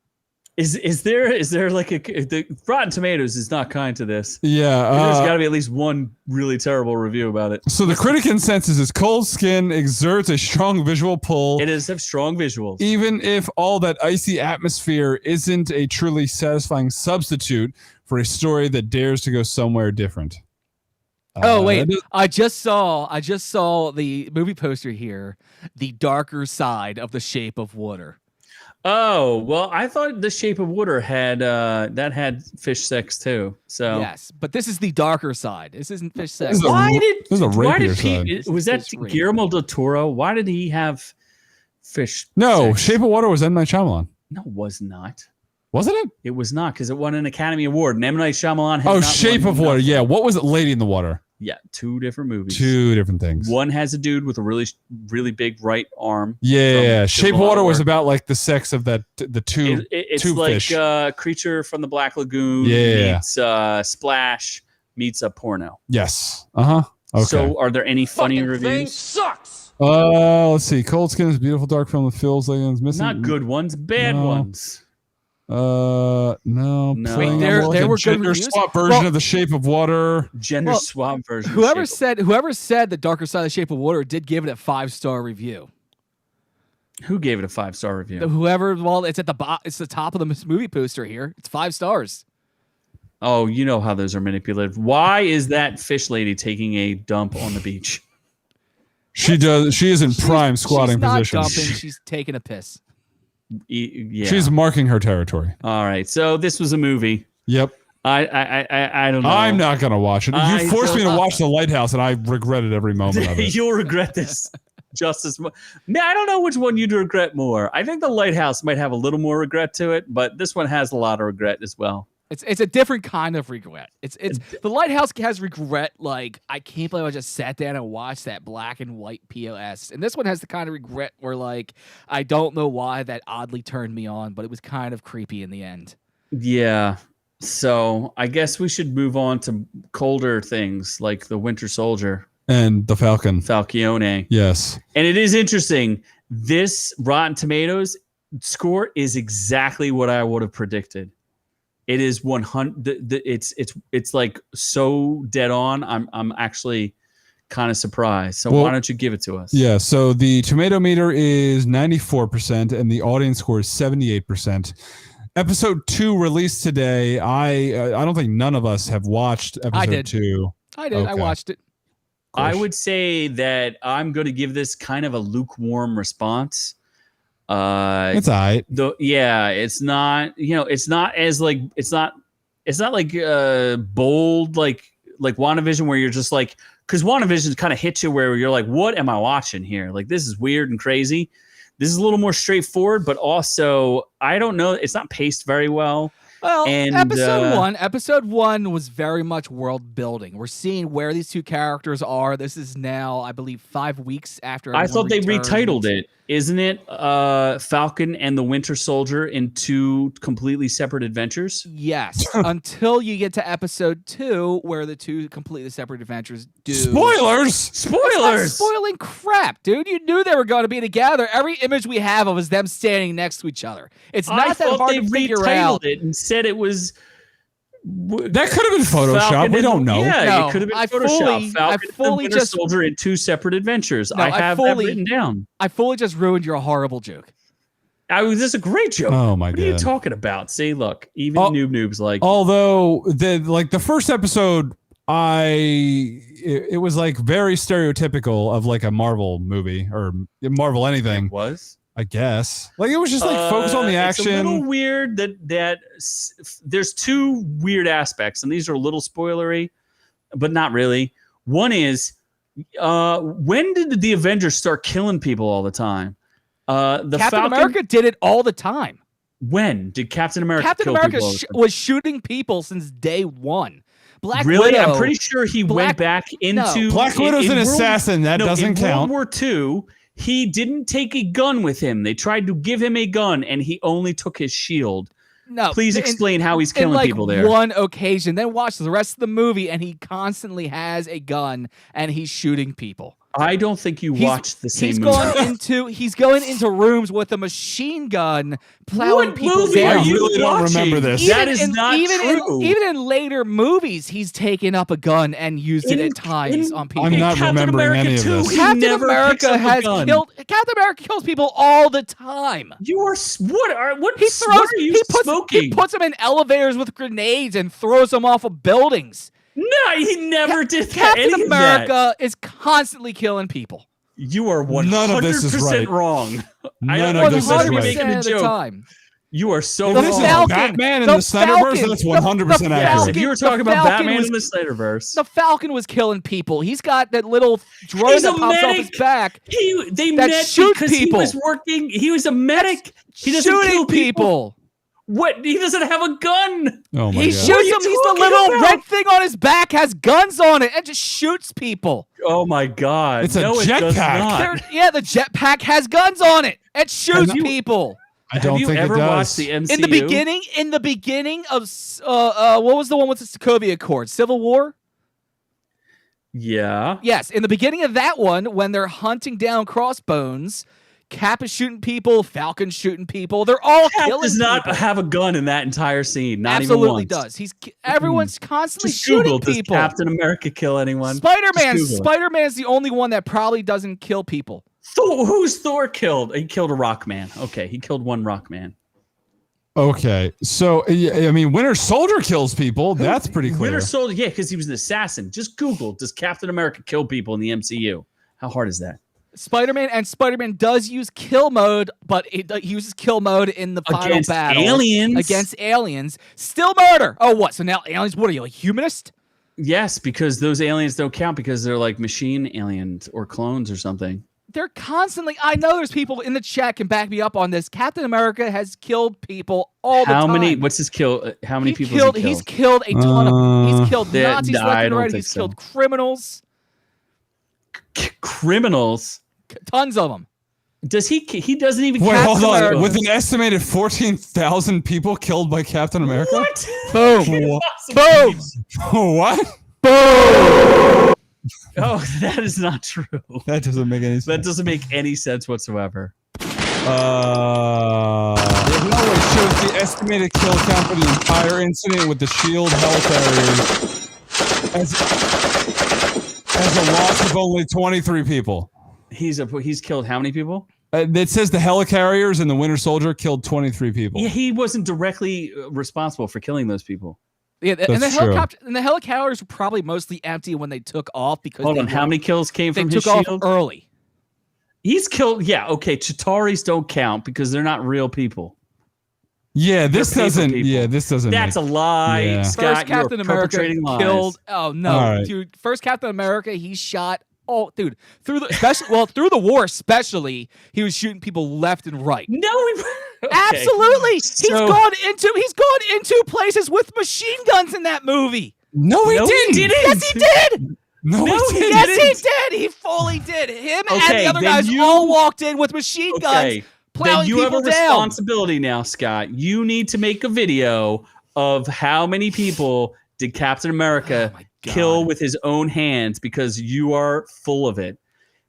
Is there like the Rotten Tomatoes is not kind to this? Yeah. There's got to be at least one really terrible review about it. So the critic consensus is Coldskin exerts a strong visual pull, It is have strong visuals. even if all that icy atmosphere isn't a truly satisfying substitute for a story that dares to go somewhere different. Oh wait, that is- I just saw the movie poster here. The darker side of The Shape of Water. Oh well, I thought The Shape of Water had fish sex too. So Yes, but this is the darker side. This isn't fish sex. This is a why ra- did this is a rapier side. was that It's rape. Guillermo del Toro? Why did he have fish? No, sex? Shape of Water was M. Night Shyamalan. No, it was not. Wasn't it? It was not because it won an Academy Award. And M. Night Shyamalan. Has Oh, not Shape won of Water. nothing. Yeah. What was it? Lady in the Water. Yeah, two different movies. Two different things. One has a dude with a really big right arm. Yeah. from Shape of Civil Water was War. about like the sex of the two. It's tube like fish. Creature from the Black Lagoon Yeah. meets Splash meets a porno. Yes. Uh-huh. Okay. So are there any funny reviews? sucks. Let's see. Coldskin is a beautiful dark film that feels like it's missing. Not good ones, bad No. ones. No. No. Playing Wait, there on like a were good gender reviews? swap version Well- of The Shape of Water. Gender Well, swap version. of Whoever Shape said the darker side of The Shape of Water did give it a 5-star review. of- Who gave it a 5-star review? Whoever, well, it's at it's the top of the movie poster here. It's 5 stars. Oh, you know how those are manipulated. Why is that fish lady taking a dump on the beach? She does. She is in prime squatting she's not position. dumping. She's taking a piss. Yeah. She's marking her territory. All right. So this was a movie. Yep. I don't know. I'm not gonna watch it. I You forced me to don't- watch The Lighthouse, and I regretted every moment of it. You'll regret this just as much. Man, I don't know which one you'd regret more. I think The Lighthouse might have a little more regret to it, but this one has a lot of regret as well. It's a different kind of regret. It's The Lighthouse has regret like I can't believe I just sat down and watched that black and white POS. And this one has the kind of regret where like I don't know why that oddly turned me on, but it was kind of creepy in the end. Yeah. So I guess we should move on to colder things like the Winter Soldier, And The Falcon. Falcone. Yes. And it is interesting. This Rotten Tomatoes score is exactly what I would have predicted. It is 100. It's like so dead on. I'm actually kind of surprised. So Well, why don't you give it to us? Yeah. So the tomato meter is 94%, and the audience score is 78%. Episode 2 released today. I don't think none of us have watched episode did. 2. I did. I Okay. watched it. I would say that I'm going to give this kind of a lukewarm response. It's all right. It's not, it's not as like, it's not like bold like WandaVision where you're just like, because WandaVision kind of hits you where you're like, what am I watching here? Like, this is weird and crazy. This is a little more straightforward, but also I don't know. It's not paced very well. Well, And, episode one was very much world building. We're seeing where these two characters are. This is now, I believe, 5 weeks after. I thought they returned. retitled it. Isn't it Falcon and the Winter Soldier in 2 completely separate adventures? Yes, until you get to episode 2, where the 2 completely separate adventures do. Spoilers! That's not spoiling crap, dude. You knew they were going to be together. Every image we have of is them standing next to each other. It's not that hard to figure out. It and said it was. That could have been Photoshop. We don't know. Yeah, No, it could have been I Photoshop. fully Falcon and the Winter Soldier in 2 separate adventures. No, I have that written down. I fully just ruined your horrible joke. This is a great joke. Oh my god! God. What are you talking about? See, look, even noobs like. Although the first episode, it was like very stereotypical of like a Marvel movie or Marvel anything. It was. I guess. Like it was just like focus on the action. It's a little weird that there's 2 weird aspects, and these are a little spoilery, but not really. One is when did the Avengers start killing people all the time? Captain America did it all the time. When did Captain America? Captain kill America people was shooting people since day 1. Black really? Widow. I'm pretty sure he went back into Black Widow's an assassin. That doesn't count. World War II. He didn't take a gun with him. They tried to give him a gun, and he only took his shield. No, please explain how he's killing people there. One occasion, then watch the rest of the movie, and he constantly has a gun and he's shooting people. I don't think you watched the same movie. He's going into rooms with a machine gun, plowing people down. I really don't remember this. That is not true. Even in later movies, he's taken up a gun and used it at times on people. I'm not remembering any of this. Captain America kills people all the time. You are what are he smoking? He puts them in elevators with grenades and throws them off of buildings. No, he never did that. Captain America is constantly killing people. You are 100% None of this is right. wrong. None of this is right. Making a joke. You are so wrong. This is Batman in the Snyderverse. That's 100% accurate. You were talking about Batman in the Snyderverse. The Falcon was killing people. He's got that little drone that pops off his back. They met shoots because people. He was working. He was a medic. He doesn't shooting kill people. What? He doesn't have a gun. Oh my he God. shoots them. He's the little red thing on his back, has guns on it, and just shoots people. Oh my God. It's a jetpack. Yeah, the jetpack has guns on it. It shoots people. I don't think ever it does. watched the MCU? In the beginning of what was the one with the Sokovia Accord? Civil War? Yeah. Yes, in the beginning of that one, when they're hunting down Crossbones, Cap is shooting people, Falcon's shooting people. They're all Cap killing does not people. have a gun in that entire scene. Not Absolutely even once. does. Everyone's constantly Just shooting Google, people. Does Captain America kill anyone? Spider-Man's the only one that probably doesn't kill people. Who's Thor killed? He killed a Rockman. Okay, he killed one Rockman. Okay, so I mean, Winter Soldier kills people. That's pretty clear. Winter Soldier, yeah, because he was an assassin. Just Google, does Captain America kill people in the MCU? How hard is that? Spider-Man does use kill mode, but he uses kill mode in the final battle. Against aliens. Still murder. Oh, what? So now aliens, what are you, like humanist? Yes, because those aliens don't count because they're like machine aliens or clones or something. They're constantly, I know there's people in the chat can back me up on this. Captain America has killed people all the time. What's his kill? How many people has he killed? He's killed a ton of, he's killed Nazis left and right. He's killed criminals. Criminals? Tons of them. Does he doesn't even Wait, hold on. America. With an estimated 14,000 people killed by Captain America? What? Boom. Boom. What? Boom. Oh, that is not true. That doesn't make any sense. That doesn't make any sense whatsoever. No, it shows the estimated kill count for the entire incident with the SHIELD helicarriers as a loss of only 23 people. He's killed how many people? It says the helicarriers and the Winter Soldier killed 23 people. Yeah, he wasn't directly responsible for killing those people. Yeah, and the helicarriers were probably mostly empty when they took off because hold on, how many kills came from his shield? They shield? took off early. He's killed. Yeah, okay. Chitauri's don't count because they're not real people. Yeah, this doesn't. Yeah, this doesn't. That's a lie. Yeah. Scott, first Captain America killed. Oh no, right. dude! First Captain America, he shot. Oh, dude! Through the through the war, especially, he was shooting people left and right. No, Absolutely. He's So- gone into places with machine guns in that movie. No, he No, didn't. he didn't. Yes, he did. No, No, he he didn't. Yes, didn't. he did. He fully did. Him and Okay, the other then guys you- all walked in with machine guns, Then plowing you have a people down. responsibility now, Scott. You need to make a video of how many people did Captain America Oh my God. kill with his own hands, because you are full of it.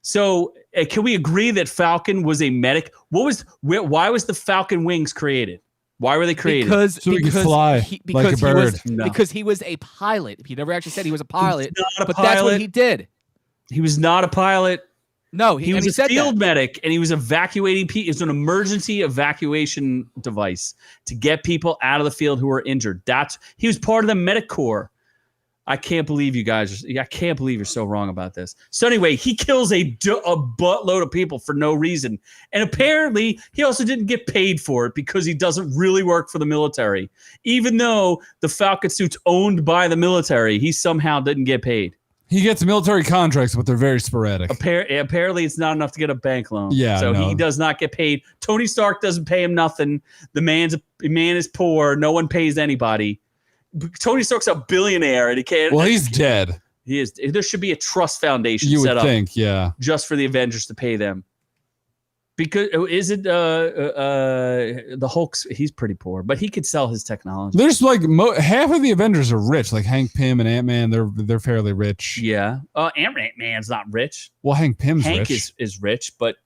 So can we agree that Falcon was a medic? Why was the Falcon wings created? Why were they created? Because So he could fly like a because he bird. was No. because he was a pilot. He never actually said he was a pilot, Not a but that's what pilot. he did. He was not a pilot. No, He and was he a said field that. medic, and he was evacuating people. It was an emergency evacuation device to get people out of the field who were injured. He was part of the medic corps. I can't believe you guys. I can't believe you're so wrong about this. So anyway, he kills a buttload of people for no reason, and apparently he also didn't get paid for it because he doesn't really work for the military. Even though the Falcon suit's owned by the military, he somehow didn't get paid. He gets military contracts, but they're very sporadic. Apparently, it's not enough to get a bank loan. Yeah, so no. he does not get paid. Tony Stark doesn't pay him nothing. The man is poor. No one pays anybody. Tony Stark's a billionaire, and he can't. Well, he's dead. He is. There should be a trust foundation You set would up think, yeah. just for the Avengers to pay them. Because is it the Hulk's? He's pretty poor, but he could sell his technology. There's like half of the Avengers are rich, like Hank Pym and Ant-Man. They're fairly rich. Yeah. Ant-Man's not rich. Well, Hank Pym's Hank rich. is rich, but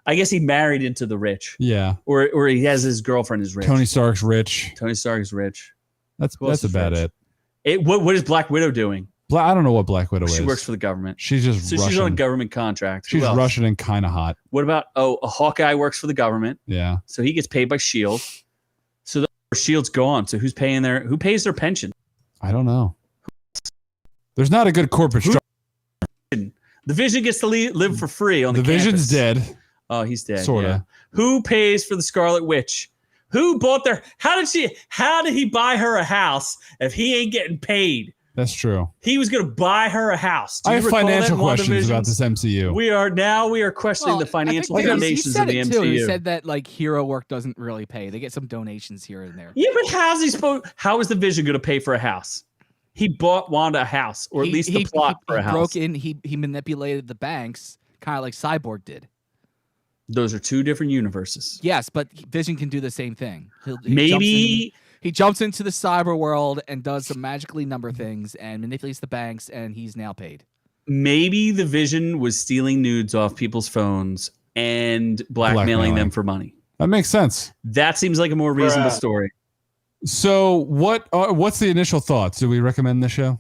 I guess he married into the rich. Yeah. Or he has his girlfriend is rich. Tony Stark's rich. Tony Stark is rich. That's else is about rich? it. What is Black Widow doing? I don't know what Black Widow is. She works for the government. She's just So Russian. she's on a government contract. Who She's else? Russian and kind of hot. What about a Hawkeye works for the government, Yeah. so he gets paid by Shield. So Shield's gone. So who pays their pension? I don't know. There's not a good corporate structure. The Vision gets to live for free on the Vision's campus. dead. Oh, he's dead. Sorta. Yeah. Who pays for the Scarlet Witch? Who bought how did he buy her a house if he ain't getting paid? That's true. He was going to buy her a house. Do I you have recall that financial in questions about WandaVision? this MCU. We are questioning the financial I think foundations he said of the it MCU. too. He said that like hero work doesn't really pay. They get some donations here and there. Yeah, but how is the Vision going to pay for a house? He bought Wanda a house, or at least the plot for a house. Broke in. He manipulated the banks, kind of like Cyborg did. Those are two different universes. Yes, but Vision can do the same thing. He jumps into the cyber world and does some magically number things and manipulates the banks, and he's now paid. Maybe the Vision was stealing nudes off people's phones and blackmailing them for money. That makes sense. That seems like a more reasonable story. So what's the initial thoughts? Do we recommend the show?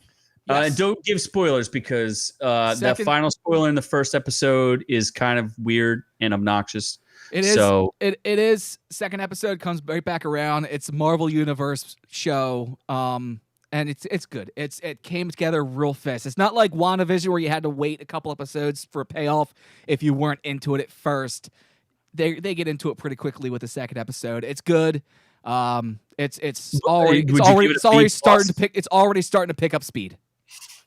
Yes. Don't give spoilers because the Second- final spoiler in the first episode is kind of weird and obnoxious. It is. So It is. Second episode comes right back around. It's a Marvel Universe show. And it's good. It came together real fast. It's not like WandaVision where you had to wait a couple episodes for a payoff if you weren't into it at first. They get into it pretty quickly with the second episode. It's good. It's already starting to pick up speed.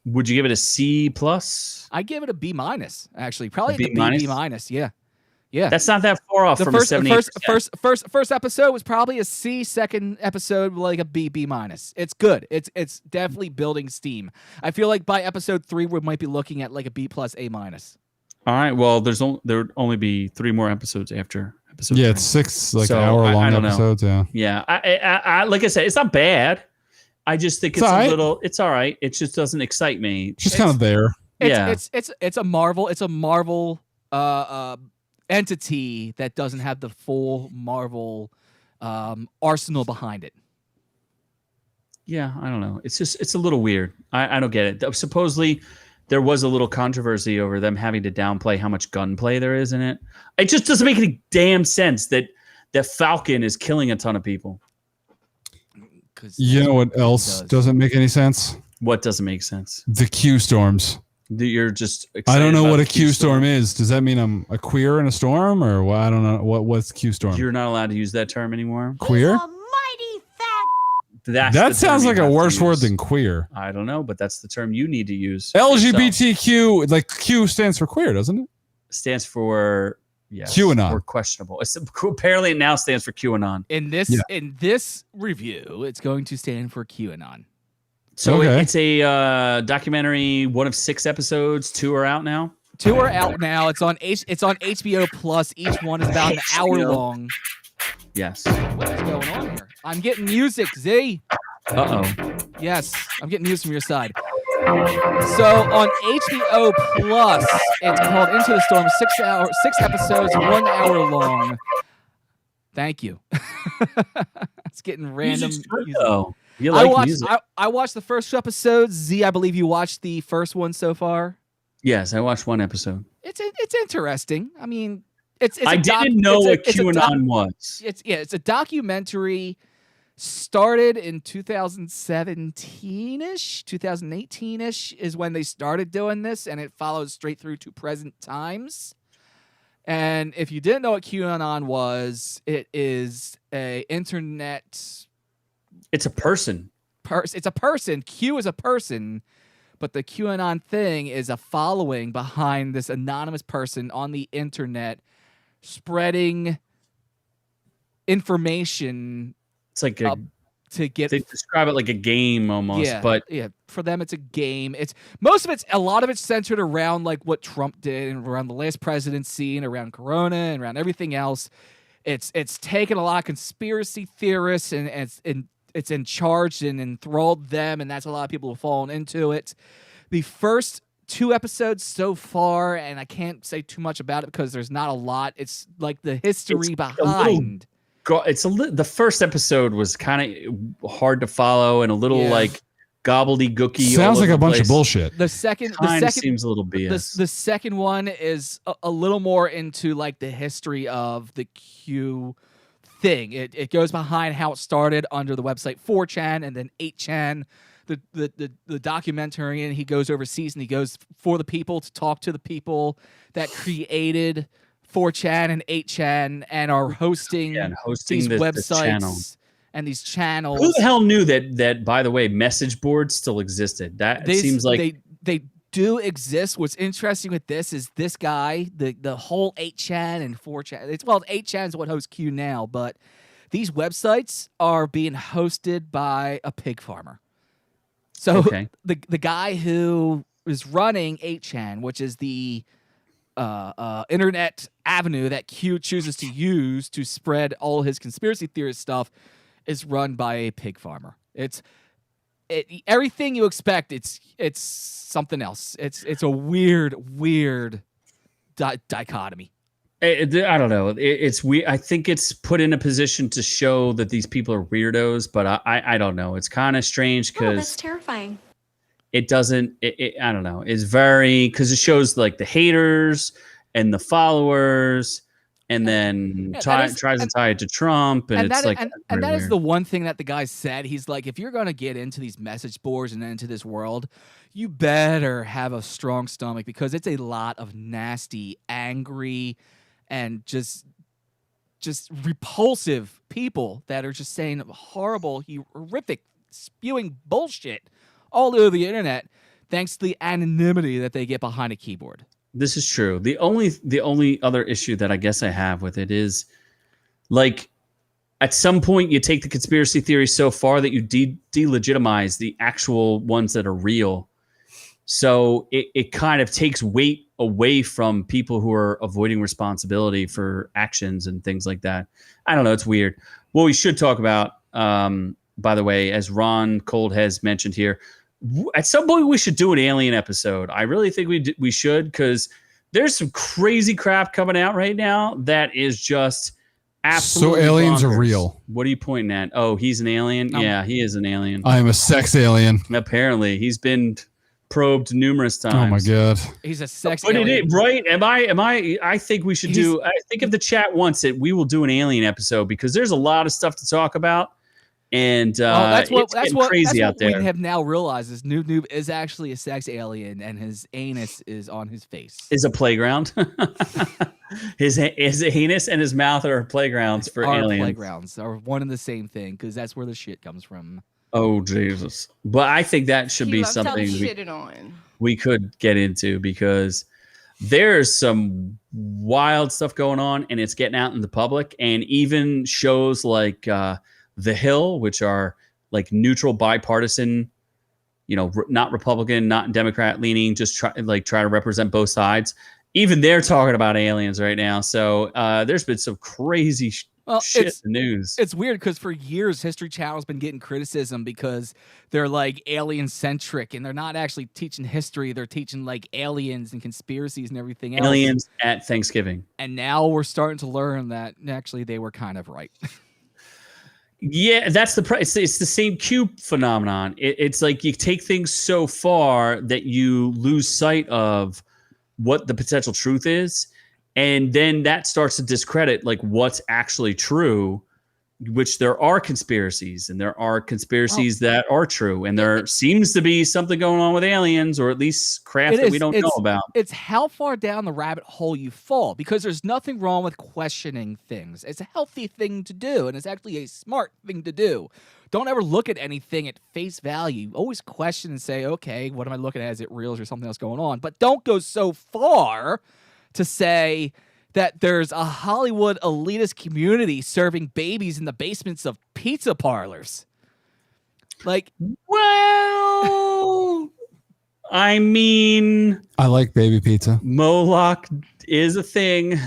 would you give it a C plus? I give it a B minus. Actually, probably B the B minus? minus. Yeah. Yeah. That's not that far off the from first, a 78%. first episode was probably a C. Second episode like a B minus. It's good. It's definitely building steam. I feel like by episode 3 we might be looking at like a B plus A minus. All right. Well, there would only be 3 more episodes after episode. Yeah, 3. it's 6 So, hour-long I don't know. episodes. Yeah. Yeah. I like I said, it's not bad. I just think it's all a right. little. It's all right. It just doesn't excite me. It's just kind of there. It's a Marvel entity that doesn't have the full Marvel arsenal behind it. Yeah, I don't know. It's a little weird. I don't get it. Supposedly, there was a little controversy over them having to downplay how much gunplay there is in it. It just doesn't make any damn sense that Falcon is killing a ton of people. You know what else doesn't make any sense? What doesn't make sense? The Q storms. You're just. I don't know excited what about a the Q storm is. Does that mean I'm a queer in a storm, or what? I don't know. What's Q storm? You're not allowed to use that term anymore. Queer? Mighty fat. That's That the sounds term like you a have to worse word use. than queer. I don't know, but that's the term you need to use. LGBTQ, like Q stands for queer, doesn't it? Stands for Yes. QAnon. Or questionable. Apparently, it now stands for QAnon. In this review, it's going to stand for QAnon. So Okay. it's a documentary, one of 6 episodes. 2 are out now. 2 are out now. It's on HBO Plus. Each one is about an hour long. Yes. What is going on here? I'm getting music, Z. Uh-oh. Yes, I'm getting news from your side. So on HBO Plus, it's called Into the Storm. 6 episodes, 1 hour long. Thank you. It's getting random. Oh, you like music? I watched the first 2 episodes. Z, I believe you watched the first one so far. Yes, I watched 1 episode. It's interesting. I mean, I didn't know what QAnon was. It's a documentary. Started in 2017-ish, 2018-ish is when they started doing this, and it follows straight through to present times. And if you didn't know what QAnon was, it is a internet. It's a person. It's a person. Q is a person, but the QAnon thing is a following behind this anonymous person on the internet spreading information. It's like to get. They describe it like a game almost, but for them it's a game. It's a lot of it's centered around like what Trump did and around the last presidency and around Corona and around everything else. It's taken a lot of conspiracy theorists and it's in charge and enthralled them, and that's a lot of people have fallen into it. The first 2 episodes so far, and I can't say too much about it because there's not a lot. It's like the history behind. The first episode was kind of hard to follow and a little like gobbledygooky. Sounds like a bunch of bullshit. The second seems a little BS. The second one is a little more into like the history of the Q thing. It goes behind how it started under the website 4chan and then 8chan. The documentary, and he goes overseas and he goes for the people to talk to the people that created 4chan and 8chan and are hosting these websites and these channels. Who the hell knew that by the way, message boards still existed? Seems like they do exist. What's interesting with this is this guy, the whole 8chan and 4chan. 8chan is what hosts Q now, but these websites are being hosted by a pig farmer. So the guy who is running 8chan, which is the internet avenue that Q chooses to use to spread all his conspiracy theorist stuff, is run by a pig farmer. It's everything you expect. It's something else. It's a weird dichotomy. I don't know. It's weird. I think it's put in a position to show that these people are weirdos, but I don't know. It's kind of strange because that's terrifying. It doesn't. I don't know. It's very because it shows like the haters and the followers, and then tries to tie it to Trump, and it's that is the one thing that the guy said. He's like, if you're gonna get into these message boards and into this world, you better have a strong stomach because it's a lot of nasty, angry, and just repulsive people that are just saying horrible, horrific, spewing bullshit all over the internet, thanks to the anonymity that they get behind a keyboard. This is true. The only other issue that I guess I have with it is, like, at some point you take the conspiracy theory so far that you delegitimize the actual ones that are real. So it kind of takes weight away from people who are avoiding responsibility for actions and things like that. I don't know. It's weird. What we should talk about, by the way, as Ron Cold has mentioned here, at some point we should do an alien episode. I really think we should, because there's some crazy crap coming out right now that is just absolutely so aliens bonkers. Are real. What are you pointing at? Oh, he's an alien? Yeah, he is an alien. I am a sex alien. Apparently. He's been probed numerous times. Oh my god. He's a sex alien. alien. Right? I think we should do, I think if the chat wants it, we will do an alien episode, because there's a lot of stuff to talk about. And that's what crazy out there. We have now realized is Noob is actually a sex alien, and his anus is on his face. Is a playground. his anus and his mouth are playgrounds for aliens. Playgrounds are one and the same thing, because that's where the shit comes from. Oh Jesus! But I think that should be something on. we could get into, because there's some wild stuff going on, and it's getting out in the public. And even shows like The Hill, which are like neutral, bipartisan, not Republican, not Democrat leaning, just try to represent both sides. Even they're talking about aliens right now. So there's been some crazy shit in the news. It's weird because for years, History Channel's been getting criticism because they're like alien centric and they're not actually teaching history. They're teaching like aliens and conspiracies and everything else. Aliens at Thanksgiving. And now we're starting to learn that actually they were kind of right. Yeah, that's the price. It's the same cube phenomenon. It's like you take things so far that you lose sight of what the potential truth is. And then that starts to discredit like what's actually true, which there are conspiracies and there are conspiracies that are true. And there seems to be something going on with aliens, or at least craft that we don't know about. It's how far down the rabbit hole you fall, because there's nothing wrong with questioning things. It's a healthy thing to do. And it's actually a smart thing to do. Don't ever look at anything at face value. Always question and say, okay, what am I looking at? Is it real? Is there something else going on? But don't go so far to say that there's a Hollywood elitist community serving babies in the basements of pizza parlors. Like, well, I mean, I like baby pizza. Moloch is a thing,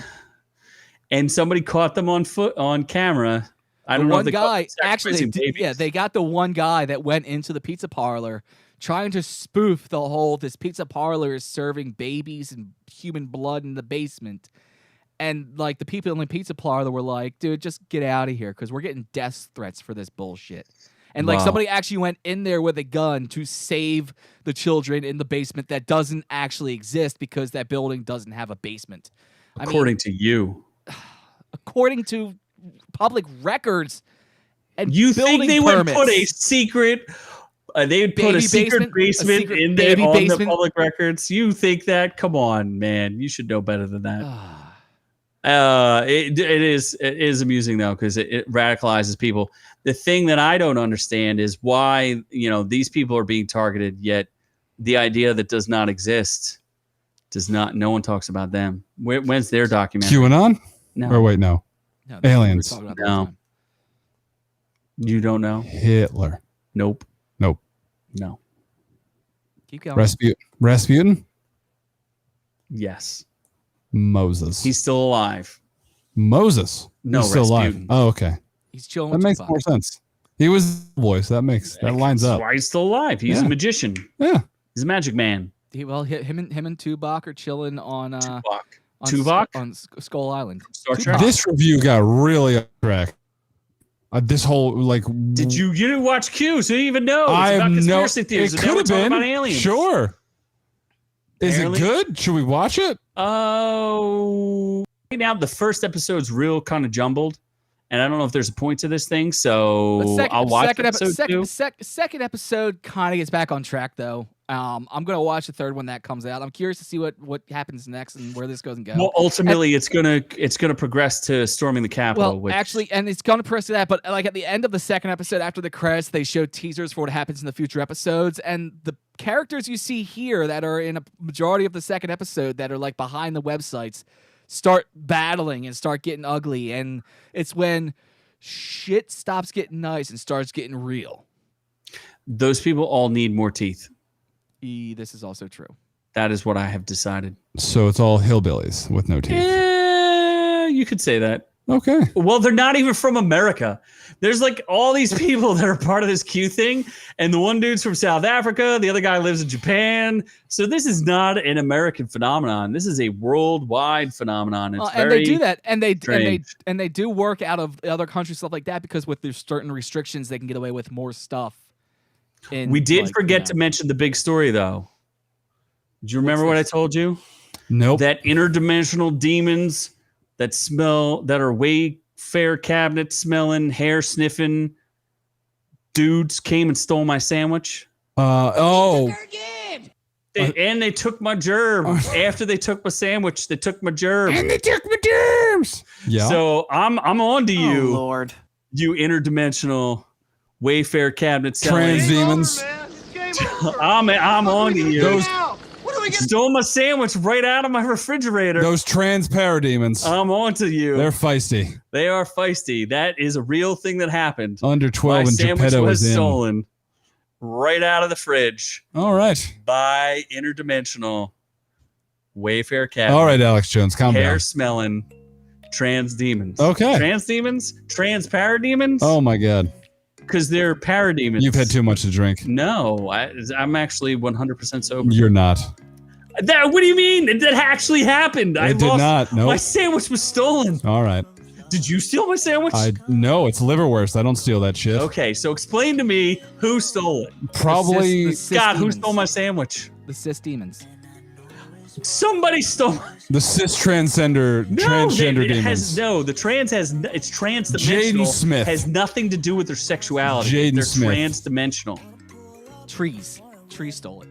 and somebody caught them on camera. I don't know if one guy actually they got the one guy that went into the pizza parlor trying to spoof the whole this pizza parlor is serving babies and human blood in the basement. And like the people in the pizza parlor were like, dude, just get out of here because we're getting death threats for this bullshit. And like somebody actually went in there with a gun to save the children in the basement that doesn't actually exist because that building doesn't have a basement. According to you. According to public records and you think they permits. Would put a secret they would put a secret basement in there on the public records? You think that? Come on, man. You should know better than that. It is amusing though, because it radicalizes people. The thing that I don't understand is why these people are being targeted, yet the idea that does not exist does not. No one talks about them. When's their documentary? QAnon? No. Or wait, no. Aliens. No. You don't know? Hitler. Nope. Nope. No. Keep going. Rasputin? Yes. Moses. He's still alive. Moses. No, he's still alive. Rasputin. Oh, okay. He's chilling. That makes more sense. He was the boy, so that lines up. That's why he's still alive. He's a magician. Yeah. He's a magic man. Him and Tuvok are chilling on Tuvok? on Skull Island. Star Trek. This review got really off track. This whole Did you didn't watch Q, so you didn't even know? It's I about have conspiracy theories. It could have been. About aliens. Sure. Apparently. Is it good? Should we watch it? Oh, right now the first episode's real kind of jumbled, and I don't know if there's a point to this thing. So I'll watch second episode kind of gets back on track though. I'm gonna watch the third one that comes out. I'm curious to see what happens next and where this goes and goes. Well, ultimately, it's gonna progress to storming the Capitol. Well, actually, and it's gonna progress to that. But like at the end of the second episode, after the credits, they show teasers for what happens in the future episodes, and the characters you see here that are in a majority of the second episode that are like behind the websites start battling and start getting ugly, and it's when shit stops getting nice and starts getting real. Those people all need more teeth. This is also true. That is what I have decided. So it's all hillbillies with no teeth. You could say that. Okay. Well, they're not even from America. There's like all these people that are part of this Q thing, and the one dude's from South Africa, the other guy lives in Japan. So this is not an American phenomenon. This is a worldwide phenomenon. It's and they do that, and they do work out of other countries, stuff like that, because with their certain restrictions, they can get away with more stuff. We did forget to mention the big story, though. Do you remember what I told you? Nope. That interdimensional demons that are Wayfair cabinet smelling, hair sniffing dudes came and stole my sandwich. Oh. And they took my germ. After they took my sandwich, they took my germ. And they took my germs. Yeah. So I'm on to you. Oh, Lord. You interdimensional Wayfair cabinet selling. Trans demons. I'm on to you. What do Stole my sandwich right out of my refrigerator. Those trans parademons. I'm on to you. They're feisty. They are feisty. That is a real thing that happened. Under 12 my and sandwich Geppetto was is in. stolen right out of the fridge All right. by interdimensional Wayfair cat. All right, Alex Jones, calm hair down. smelling trans demons. Okay. Trans demons? Trans parademons? Oh my God. Because they're parademons. You've had too much to drink. No, I'm actually 100% sober. You're not. What do you mean? That actually happened. It did not. No. My sandwich was stolen. All right. Did you steal my sandwich? No, it's liverwurst. I don't steal that shit. Okay, so explain to me who stole it. Probably. The cis Scott, who demons. stole my sandwich? The cis demons. Somebody stole. The cis transgender it demons. has no. The trans has it's trans-dimensional. Jaden Smith. Has nothing to do with their sexuality. Jaden They're Smith. trans-dimensional. Trees stole it.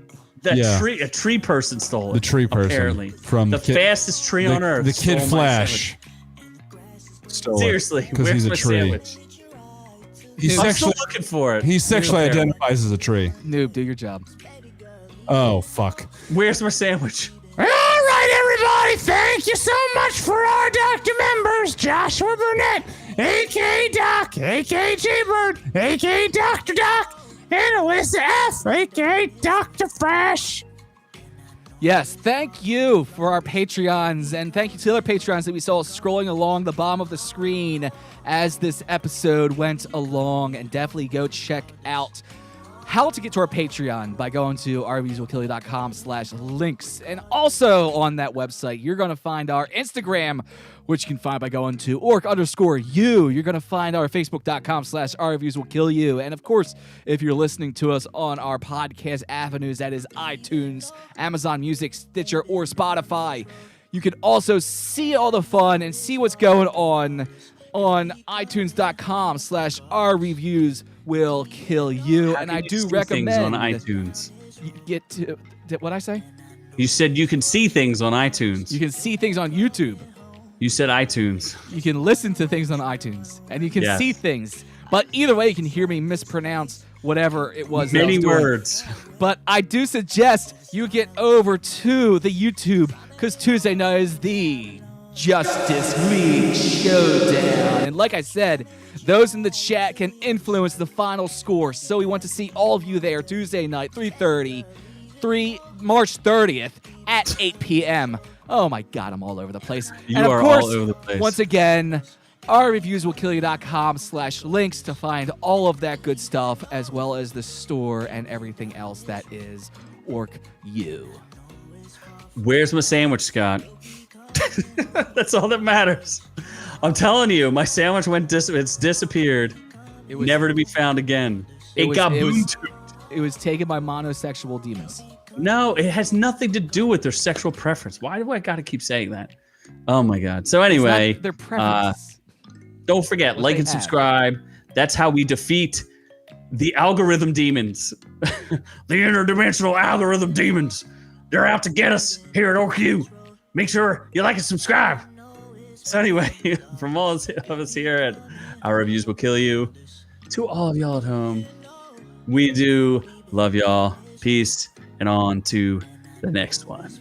A tree person stole it. The tree person. Apparently, From the fastest tree on earth. The Kid stole my Flash. sandwich. Seriously, because where's he's a my tree. sandwich? He's I'm sexually, still looking for it. he sexually Noob, identifies as a tree. Noob, do your job. Oh, fuck. Where's my sandwich? All right, everybody. Thank you so much for our doctor members. Joshua Burnett, a.k.a. Doc, a.k.a. J-Bird, a.k.a. Dr. Doc, and Alyssa F., a.k.a. Dr. Fresh. Yes, thank you for our Patreons, and thank you to the other Patreons that we saw scrolling along the bottom of the screen as this episode went along. And definitely go check out how to get to our Patreon by going to rviewswillkill.com/links. And also on that website, you're going to find our Instagram, which you can find by going to ork_u. You're going to find our facebook.com/rviewswillkillyou. And of course, if you're listening to us on our podcast avenues, that is iTunes, Amazon Music, Stitcher, or Spotify, you can also see all the fun and see what's going on itunes.com/rreviewswillkillyou. And I do recommend things on iTunes. you get to what'd I say? You said you can see things on iTunes. You can see things on YouTube. You said iTunes. You can listen to things on iTunes, and you can Yes. see things. But either way, you can hear me mispronounce whatever it was. that I Many was doing. words. But I do suggest you get over to the YouTube, because Tuesday night is the Justice League Showdown. And like I said, those in the chat can influence the final score. So we want to see all of you there Tuesday night, 3:30, March 30th at 8 p.m. Oh my God, I'm all over the place. You and of are course, all over the place. once again, rreviewswillkillyou.com/links to find all of that good stuff, as well as the store and everything else that is OrkU. Where's my sandwich, Scott? That's all that matters. I'm telling you, my sandwich it's disappeared. It was Never to be found again. It got boomed. It was taken by monosexual demons. No, it has nothing to do with their sexual preference. Why do I got to keep saying that? Oh my God. So anyway, It's not their preference. don't forget, What like they and have. subscribe. That's how we defeat the algorithm demons. The interdimensional algorithm demons. They're out to get us here at OrkU. Make sure you like and subscribe. So anyway, from all of us here at Our Reviews Will Kill You, to all of y'all at home, we do love y'all. Peace, and on to the next one.